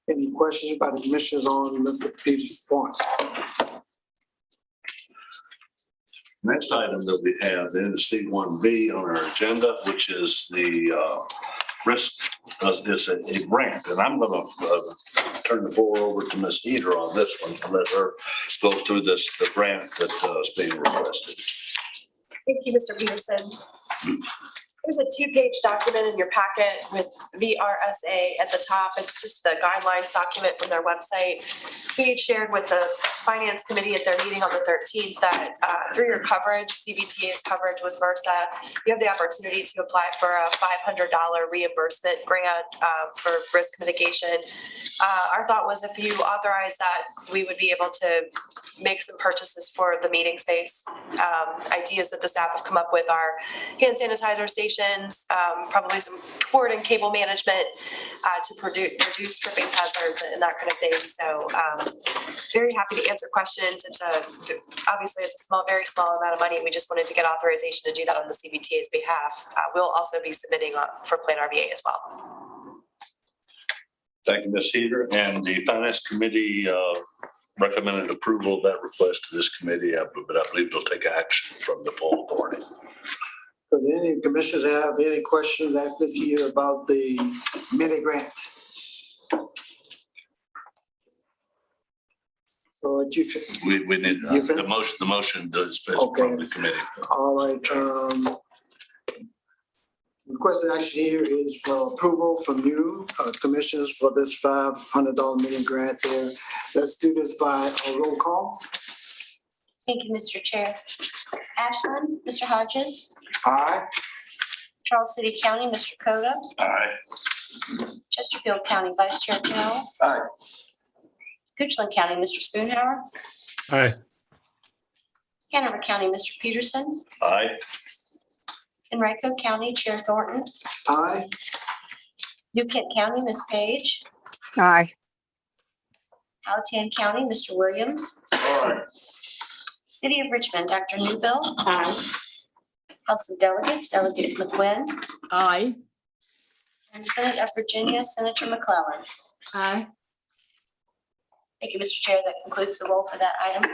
Any questions by the commissioners on Mr. Peters' point? Next item that we have then is C1B on our agenda, which is the risk is a grant. And I'm going to turn the floor over to Ms. Eder on this one to let her go through the grant that is being requested. Thank you, Mr. Peterson. There's a 2-page document in your packet with VRSA at the top. It's just the guidelines document from their website. We shared with the Finance Committee at their meeting on the 13th that through your coverage, CBTA's coverage with VRSA, you have the opportunity to apply for a $500 reimbursement grant for risk mitigation. Our thought was if you authorize that, we would be able to make some purchases for the meeting space. Ideas that the staff have come up with are hand sanitizer stations, probably some cord and cable management to reduce tripping hazards and that kind of thing. So very happy to answer questions. Obviously it's a very small amount of money. We just wanted to get authorization to do that on the CBTA's behalf. We'll also be submitting for Plan RVA as well. Thank you, Ms. Eder. And the Finance Committee recommended approval of that request to this committee, but I believe they'll take action from the full authority. Does any commissioners have any questions, ask Ms. Eder about the mini grant? So we need the motion does from the committee. All right. Requested action here is for approval from you, commissioners, for this $500 mini grant there. Let's do this by a roll call. Thank you, Mr. Chair. Ashland, Mr. Hodges. Aye. Charles City County, Mr. Cota. Aye. Chesterfield County, Vice Chair Powell. Aye. Goochland County, Mr. Spoonhour. Aye. Hanover County, Mr. Peterson. Aye. Henrico County, Chair Thornton. Aye. New Kent County, Ms. Page. Aye. Powhatan County, Mr. Williams. Aye. City of Richmond, Dr. Newbill. Aye. House of Delegates, Delegate McQuinn. Aye. And Senate of Virginia, Senator McClellan. Aye. Thank you, Mr. Chair. That concludes the roll for that item.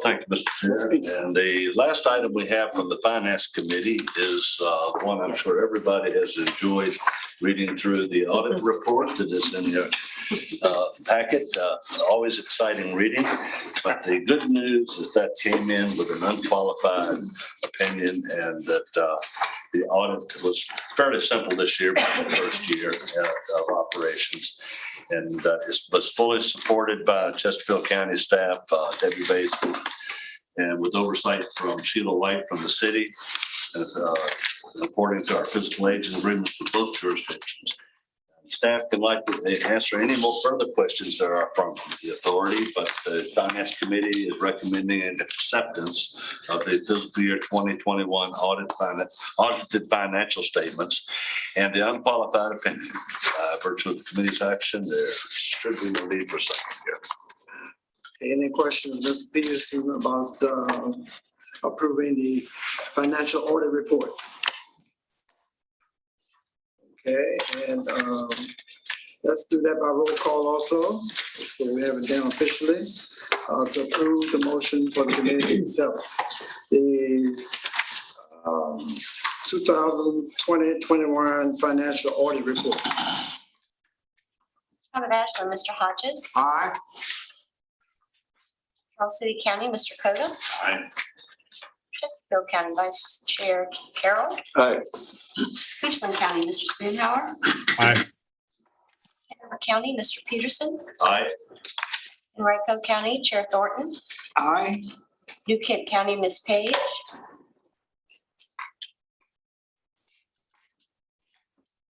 Thank you, Mr. Chair. And the last item we have from the Finance Committee is one I'm sure everybody has enjoyed reading through, the audit report that is in your packet. Always exciting reading. But the good news is that came in with an unqualified opinion and that the audit was fairly simple this year, by the first year of operations. And it was fully supported by Chesterfield County staff, Debbie Basin, and with oversight from Sheila White from the city, according to our physical agent agreements with both jurisdictions. Staff can likely answer any more further questions that are from the authority, but the Finance Committee is recommending an acceptance of the fiscal year 2021 audited financial statements and the unqualified opinion. Virtue of the committee's action, there should be no need for second here. Any questions, Mr. Peterson, about approving the financial audit report? Okay, and let's do that by roll call also. So we have it down officially to approve the motion for the committee to accept the 2020-21 financial audit report. Town of Ashland, Mr. Hodges. Aye. Charles City County, Mr. Cota. Aye. Chesterfield County Vice Chair Carroll. Aye. Richland County, Mr. Spoonhour. Aye. Hanover County, Mr. Peterson. Aye. Henrico County, Chair Thornton. Aye. New Kent County, Ms. Page.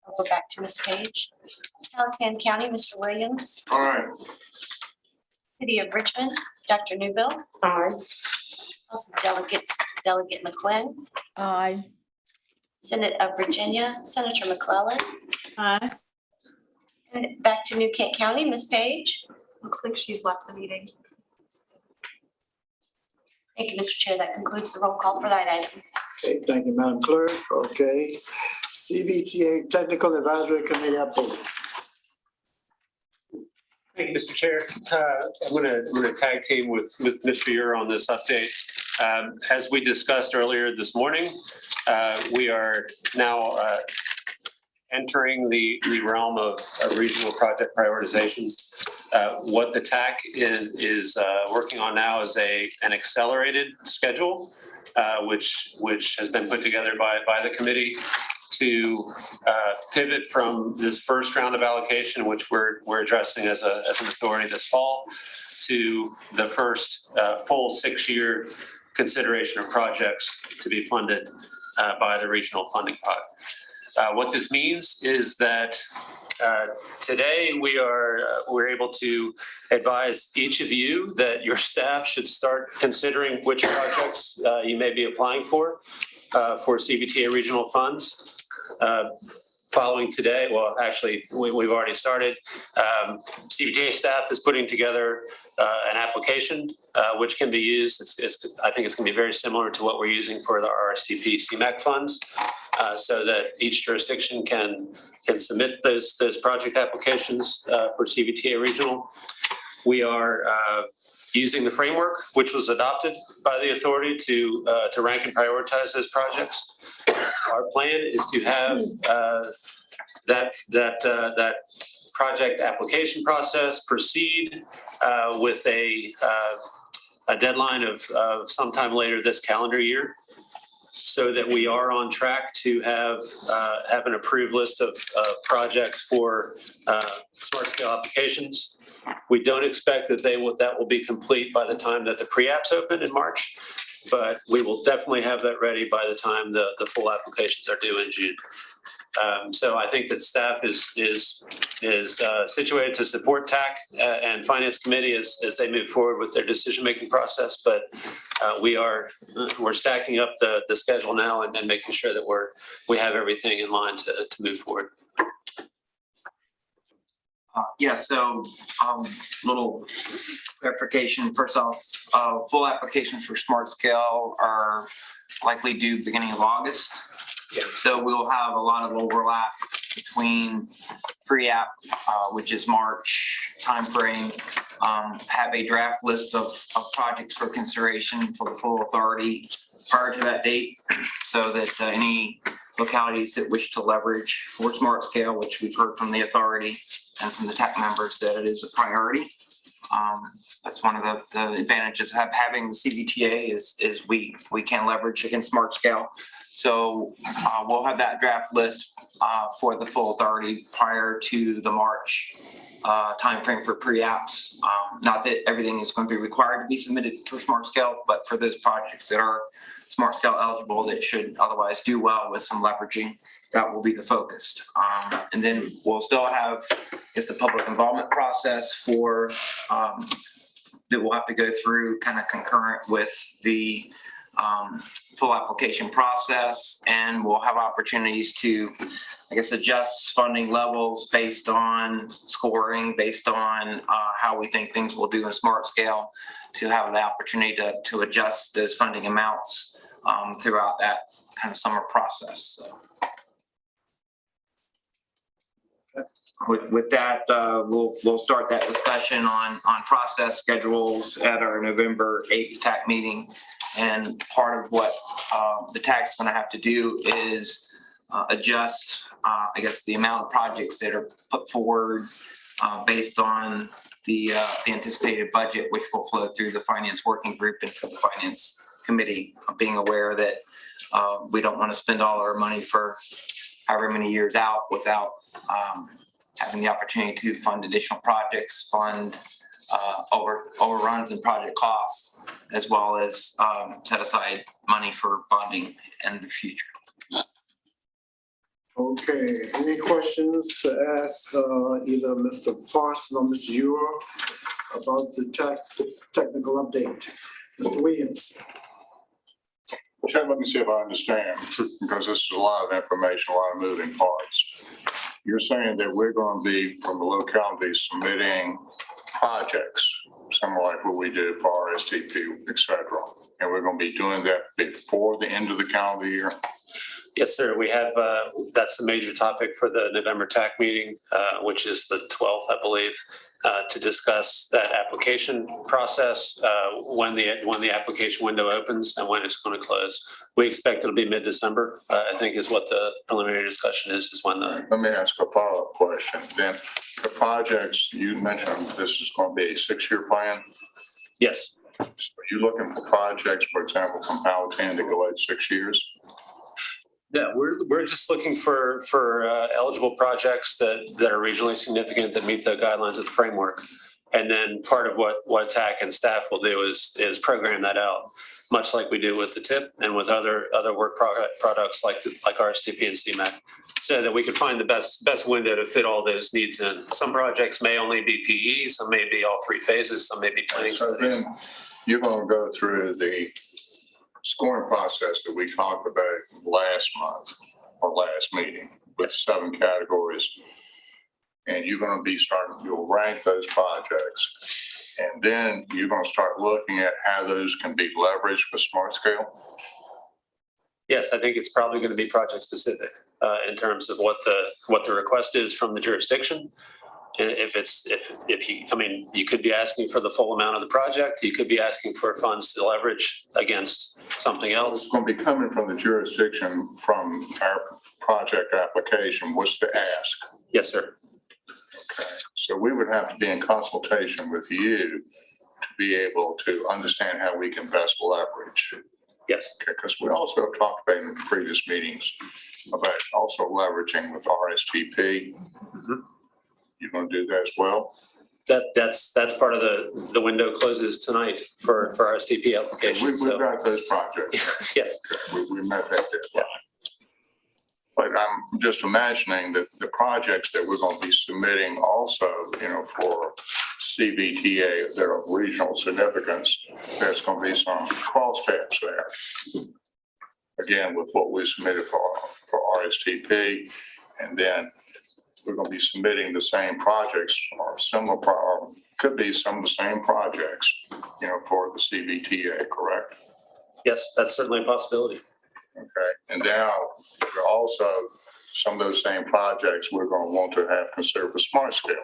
I'll go back to Ms. Page. Powhatan County, Mr. Williams. Aye. City of Richmond, Dr. Newbill. Aye. House of Delegates, Delegate McQuinn. Aye. Senate of Virginia, Senator McClellan. Aye. And back to New Kent County, Ms. Page. Looks like she's left the meeting. Thank you, Mr. Chair. That concludes the roll call for that item. Okay, thank you, Madam Clerk. Okay. CBTA Technical Advisory Committee update. Thank you, Mr. Chair. I'm gonna tag team with Mr. Ure on this update. As we discussed earlier this morning, we are now entering the realm of regional project prioritization. What the TAC is working on now is an accelerated schedule, which has been put together by the committee to pivot from this first round of allocation, which we're addressing as an authority this fall, to the first full 6-year consideration of projects to be funded by the regional funding pot. What this means is that today we're able to advise each of you that your staff should start considering which projects you may be applying for CBTA regional funds. Following today, well, actually, we've already started. CBTA staff is putting together an application which can be used. I think it's going to be very similar to what we're using for the RSTP CMAQ funds, so that each jurisdiction can submit those project applications for CBTA regional. We are using the framework which was adopted by the authority to rank and prioritize those projects. Our plan is to have that project application process proceed with a deadline of sometime later this calendar year, so that we are on track to have an approved list of projects for smart scale applications. We don't expect that that will be complete by the time that the pre-apps open in March, but we will definitely have that ready by the time the full applications are due in June. So I think that staff is situated to support TAC and Finance Committee as they move forward with their decision-making process. But we're stacking up the schedule now and making sure that we have everything in line to move forward. Yeah, so little clarification. First off, full applications for Smart Scale are likely due beginning of August. Yeah. So we'll have a lot of overlap between pre-app, which is March timeframe, have a draft list of projects for consideration for the full authority prior to that date, so that any localities that wish to leverage for Smart Scale, which we've heard from the authority and from the TAC members that it is a priority. That's one of the advantages of having the CBTA is we can leverage against Smart Scale. So we'll have that draft list for the full authority prior to the March timeframe for pre-apps. Not that everything is going to be required to be submitted for Smart Scale, but for those projects that are Smart Scale eligible that should otherwise do well with some leveraging, that will be the focus. And then we'll still have the public involvement process for that we'll have to go through kind of concurrent with the full application process, and we'll have opportunities to, I guess, adjust funding levels based on scoring, based on how we think things will do in Smart Scale, to have the opportunity to adjust those funding amounts throughout that kind of summer process. So. With that, we'll start that discussion on process schedules at our November 8th TAC meeting. And part of what the TAC's going to have to do is adjust, I guess, the amount of projects that are put forward based on the anticipated budget, which will flow through the finance working group and for the finance committee, being aware that we don't want to spend all our money for however many years out without having the opportunity to fund additional projects, fund overruns and project costs, as well as set aside money for bonding in the future. Okay, any questions to ask either Mr. Parson or Mr. Euro about the technical update? Mr. Williams. Chad, let me see if I understand, because this is a lot of information, a lot of moving parts. You're saying that we're going to be, from the locality, submitting projects, similar like what we do for RSTP, et cetera. And we're going to be doing that before the end of the calendar year? Yes, sir. We have, that's a major topic for the November TAC meeting, which is the 12th, I believe, to discuss that application process, when the application window opens and when it's going to close. We expect it'll be mid-December, I think is what the preliminary discussion is when the. Let me ask a follow-up question. Then the projects, you mentioned this is going to be a 6-year plan? Yes. So you're looking for projects, for example, from Powhatan to go out 6 years? Yeah, we're just looking for eligible projects that are regionally significant, that meet the guidelines of the framework. And then part of what TAC and staff will do is program that out, much like we do with the TIP and with other work products like RSTP and CMAC, so that we can find the best window to fit all those needs in. Some projects may only be PE, some may be all 3 phases, some may be planning studies. Then you're going to go through the scoring process that we talked about last month or last meeting with 7 categories. And you're going to be you'll rank those projects. And then you're going to start looking at how those can be leveraged with Smart Scale. Yes, I think it's probably going to be project specific in terms of what the request is from the jurisdiction. If you could be asking for the full amount of the project, you could be asking for funds to leverage against something else. It's going to be coming from the jurisdiction from our project application. What's the ask? Yes, sir. Okay, so we would have to be in consultation with you to be able to understand how we can best leverage. Yes. Okay, because we also talked about in previous meetings about also leveraging with RSTP. Mm-hmm. You're going to do that as well? That's part of the window closes tonight for RSTP applications. We've got those projects. Yes. Okay, we met that deadline. But I'm just imagining that the projects that we're going to be submitting also, for Cbta that are of regional significance, there's going to be some crosstabs there. Again, with what we submitted for RSTP, and then we're going to be submitting the same projects or similar, or could be some of the same projects, for the Cbta, correct? Yes, that's certainly a possibility. Okay, and now also some of those same projects we're going to want to have considered for Smart Scale.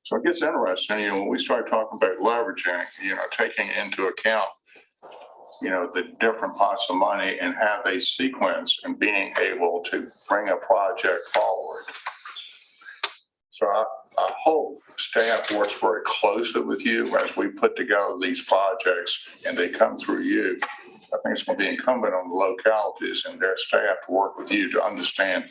So it gets interesting, when we start talking about leveraging, taking into account, the different pots of money and how they sequence and being able to bring a project forward. So I hope staff works very closely with you as we put together these projects and they come through you. I think it's going to be incumbent on the localities and their staff to work with you to understand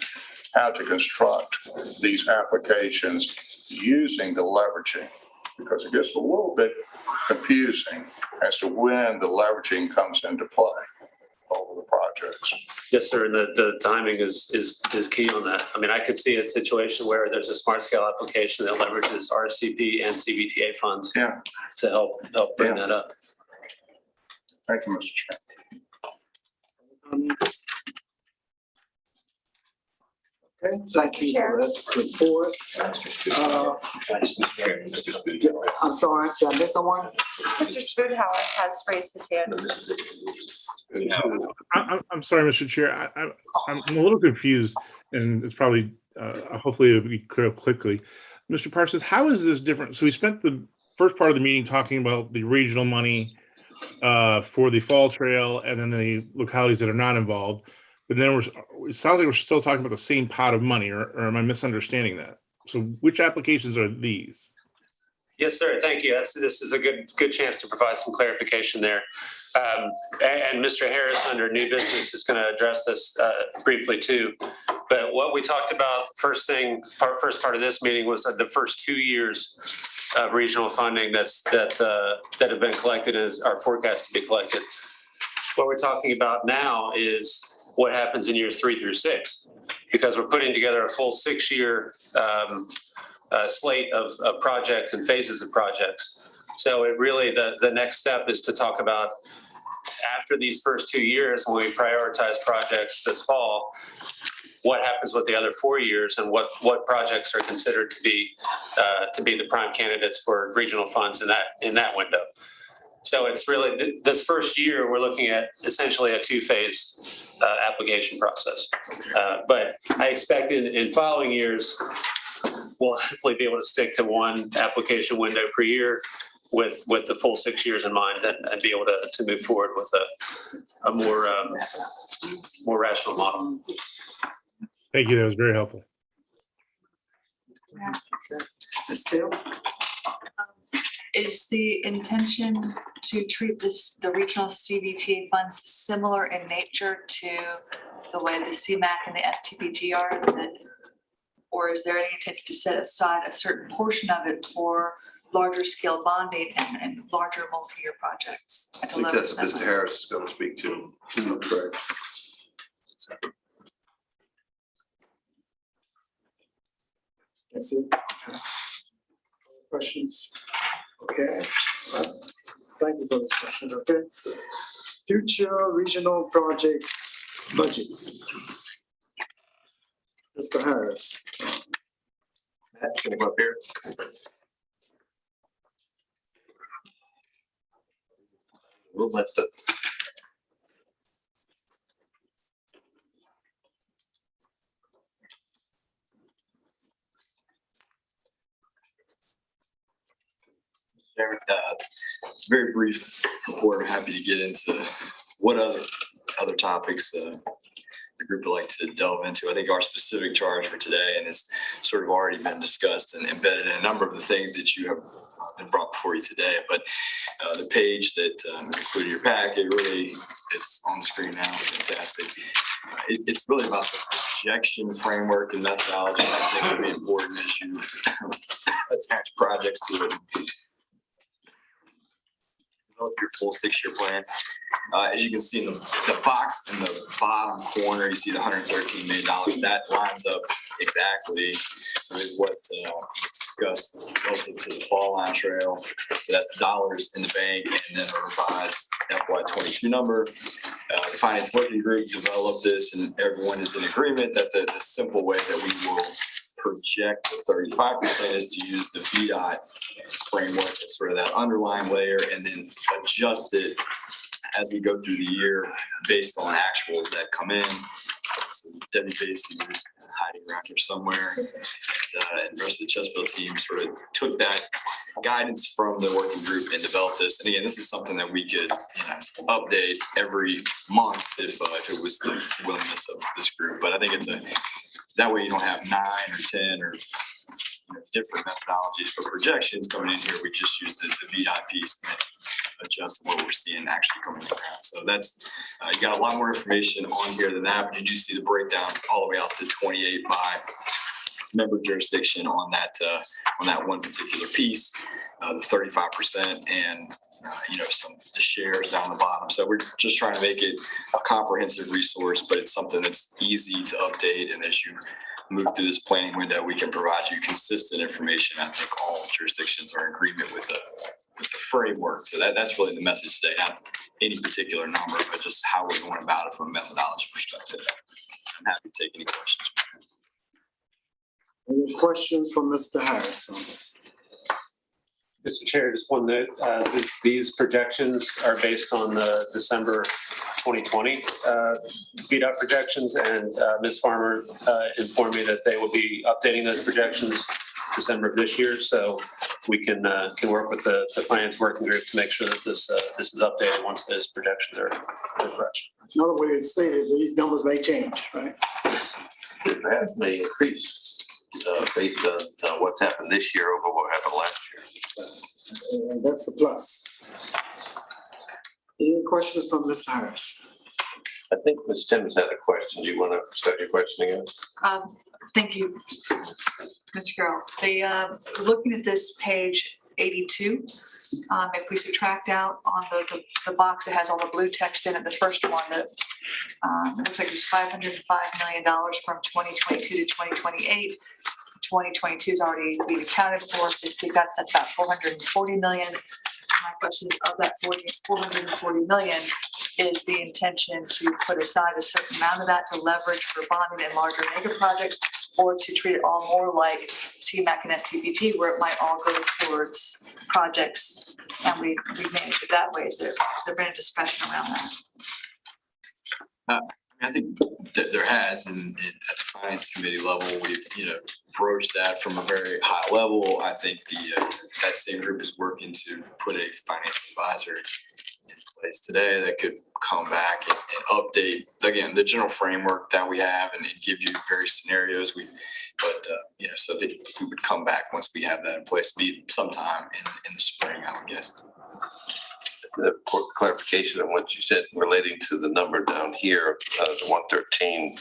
how to construct these applications using the leveraging, because it gets a little bit confusing as to when the leveraging comes into play over the projects. Yes, sir. And the timing is key on that. I mean, I could see a situation where there's a Smart Scale application that leverages RSTP and Cbta funds to help bring that up. Thank you, Mr. Chairman. Okay, thank you for that report. I'm sorry, did I miss someone? Mr. Spoonhour has raised his hand. I'm sorry, Mr. Chair. I'm a little confused, and it's probably hopefully it'll be clear up quickly. Mr. Parsons, how is this different? So we spent the first part of the meeting talking about the regional money for the fall trail and then the localities that are not involved. But then it sounds like we're still talking about the same pot of money, or am I misunderstanding that? So which applications are these? Yes, sir. Thank you. This is a good chance to provide some clarification there. And Mr. Harris, under new business, is going to address this briefly too. But what we talked about first part of this meeting was that the first 2 years of regional funding that have been collected are forecast to be collected. What we're talking about now is what happens in years 3 through 6, because we're putting together a full 6-year slate of projects and phases of projects. So it really, the next step is to talk about after these first 2 years, when we prioritize projects this fall, what happens with the other 4 years and what projects are considered to be the prime candidates for regional funds in that window. So it's really this first year, we're looking at essentially a 2-phase application process. But I expect in following years, we'll hopefully be able to stick to one application window per year with the full 6 years in mind and be able to move forward with a more rational model. Thank you. That was very helpful. Ms. Till? Is the intention to treat the regional CBTA funds similar in nature to the way the CMAC and the STPG are? Or is there any intention to set aside a certain portion of it for larger scale bonding and larger multi-year projects? I think that's Mr. Harris is going to speak to. Correct. That's it. Okay. Questions? Okay. Thank you for this question. Okay. Future regional projects budget. Mr. Harris. Matt, can you go up here? We'll lift it. Very brief report. I'm happy to get into what other topics the group would like to delve into. I think our specific charge for today, and it's sort of already been discussed and embedded in a number of the things that you have been brought before you today, but the page that is included in your packet really is on the screen now. Fantastic. It's really about the projection framework and methodology. I think will be important as you attach projects to it. Develop your full 6-year plan. As you can see in the box in the bottom corner, you see the $113 million. That lines up exactly with what was discussed relative to the fall line trail. So that's dollars in the bank and then a revised FY22 number. The finance working group developed this, and everyone is in agreement that the simple way that we will project the 35% is to use the VDOT framework as sort of that underlying layer and then adjust it as we go through the year based on actuals that come in. So Debbie Basie was hiding around here somewhere, and the rest of the Chesterfield team sort of took that guidance from the working group and developed this. And again, this is something that we could update every month if it was the willingness of this group. But I think it's that way you don't have 9 or 10 or different methodologies for projections coming in here. We just use the VDOT piece and adjust what we're seeing actually coming around. So that's, you got a lot more information on here than that, but you do see the breakdown all the way out to 28 by member jurisdiction on that one particular piece, the 35% and the shares down the bottom. So we're just trying to make it a comprehensive resource, but it's something that's easy to update. And as you move through this planning window, we can provide you consistent information. I think all jurisdictions are in agreement with the framework. So that's really the message today, not any particular number, but just how we're going about it from a methodology perspective. I'm happy to take any questions. Any questions from Mr. Harris on this? Mr. Chair, just one note, these projections are based on the December 2020 VDOT projections, and Ms. Farmer informed me that they will be updating those projections December of this year. So we can work with the finance working group to make sure that this is updated once those projections are correct. In other words, stated, these numbers may change, right? It has may increase based on what's happened this year over what happened last year. And that's a plus. Any questions from Ms. Harris? I think Ms. Timmons had a question. Do you want to start your question again? Thank you, Mr. Carroll. Looking at this page 82, if we subtract out on the box that has all the blue text in it, the first one, that it looks like it's $505 million from 2022 to 2028. 2022 is already being accounted for, so if you've got that's about 440 million. My question is, of that 440 million, is the intention to put aside a certain amount of that to leverage for bonding and larger mega projects, or to treat it all more like CMAQ and STPG, where it might all go towards projects and we manage it that way? Has there been a discussion around that? I think that there has, and at the finance committee level, we've, broached that from a very high level. I think that same group is working to put a financial advisor in place today that could come back and update, again, the general framework that we have and give you various scenarios. So that we would come back once we have that in place, be sometime in the spring, I would guess. The clarification on what you said relating to the number down here, the 113.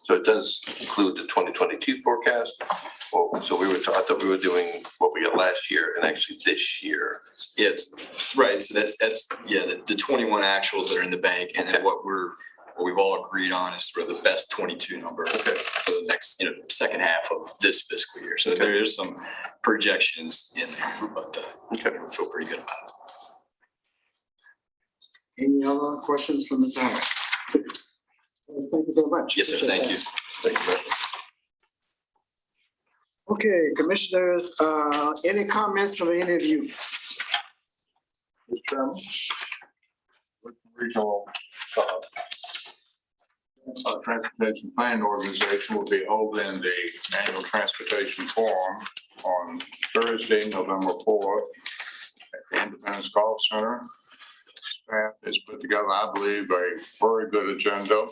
So it does include the 2022 forecast. Well, so I thought we were doing what we got last year and actually this year. Yeah, it's right. So that's the 21 actuals that are in the bank, and then what we've all agreed on is sort of the best 22 number for the next second half of this fiscal year. So there is some projections in there, but we feel pretty good about it. Any other questions from Ms. Harris? Thank you very much. Yes, sir. Thank you. Thank you very much. Okay, commissioners, any comments from any of you? Mr. Chairman, regional transportation planning organization will be holding the annual transportation forum on Thursday, November 4th at the Independence Golf Center. Staff has put together, I believe, a very good agenda.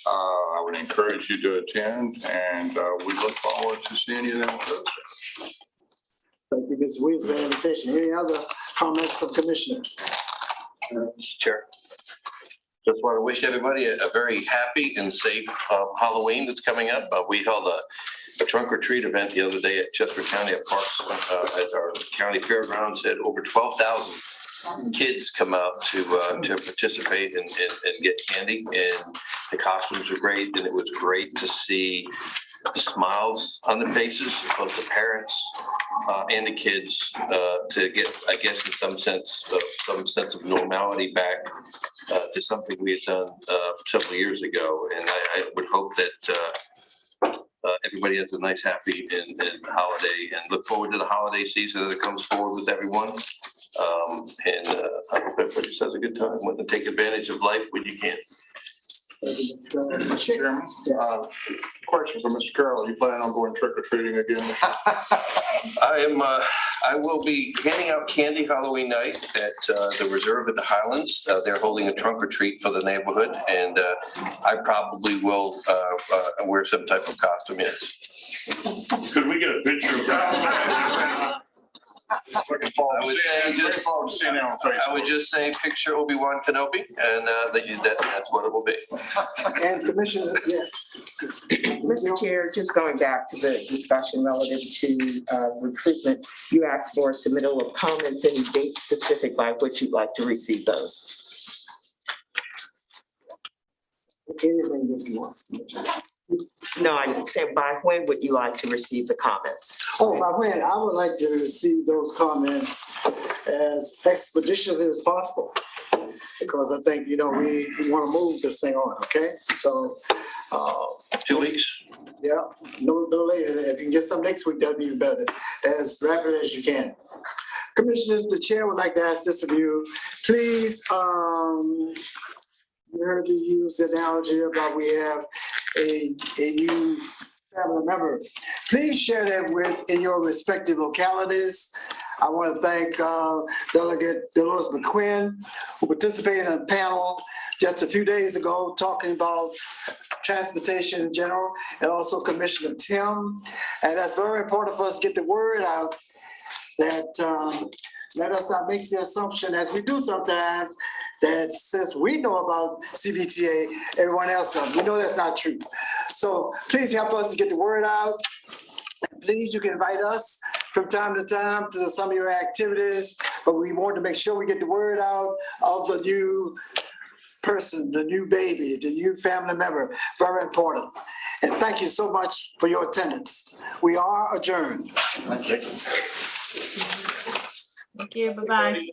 I would encourage you to attend, and we look forward to seeing you then Thursday. Thank you, Ms. Williams, for the invitation. Any other comments from commissioners? Chair. Just want to wish everybody a very happy and safe Halloween that's coming up. We held a trunk or treat event the other day at Chester County at Parks at our county fairgrounds. Had over 12,000 kids come out to participate and get candy, and the costumes were great, and it was great to see the smiles on the faces of the parents and the kids to get, I guess, in some sense of normality back to something we had done several years ago. And I would hope that everybody has a nice, happy and holiday, and look forward to the holiday season that comes forward with everyone. And I hope everybody just has a good time and take advantage of life when you can. Mr. Chairman, question for Mr. Carroll. You plan on going trick or treating again? I will be handing out candy Halloween night at the Reserve at the Highlands. They're holding a trunk or treat for the neighborhood, and I probably will wear some type of costume. Yes. Could we get a picture of that? I would just say picture Obi-Wan Kenobi, and that's what it will be. And Commissioner, yes. Mr. Chair, just going back to the discussion relative to recruitment, you asked for a submittal of comments, any date specific by which you'd like to receive those. Anything that you want. No, I said by when would you like to receive the comments? Oh, by when? I would like to receive those comments as expeditiously as possible, because I think, we want to move this thing on, okay? So. 2 weeks? Yeah, no later. If you can get some next week, that'd be even better, as rapid as you can. Commissioners, the chair would like to ask this of you. Please, you heard me use the analogy about we have a new family member. Please share that in your respective localities. I want to thank Delegate Dolores McQuinn, who participated in a panel just a few days ago talking about transportation in general, and also Commissioner Tim. And that's very important for us to get the word out that let us not make the assumption, as we do sometimes, that since we know about CBTA, everyone else does. We know that's not true. So please help us to get the word out. Please, you can invite us from time to time to some of your activities, but we want to make sure we get the word out of the new person, the new baby, the new family member. Very important. And thank you so much for your attendance. We are adjourned. Thank you, bye-bye.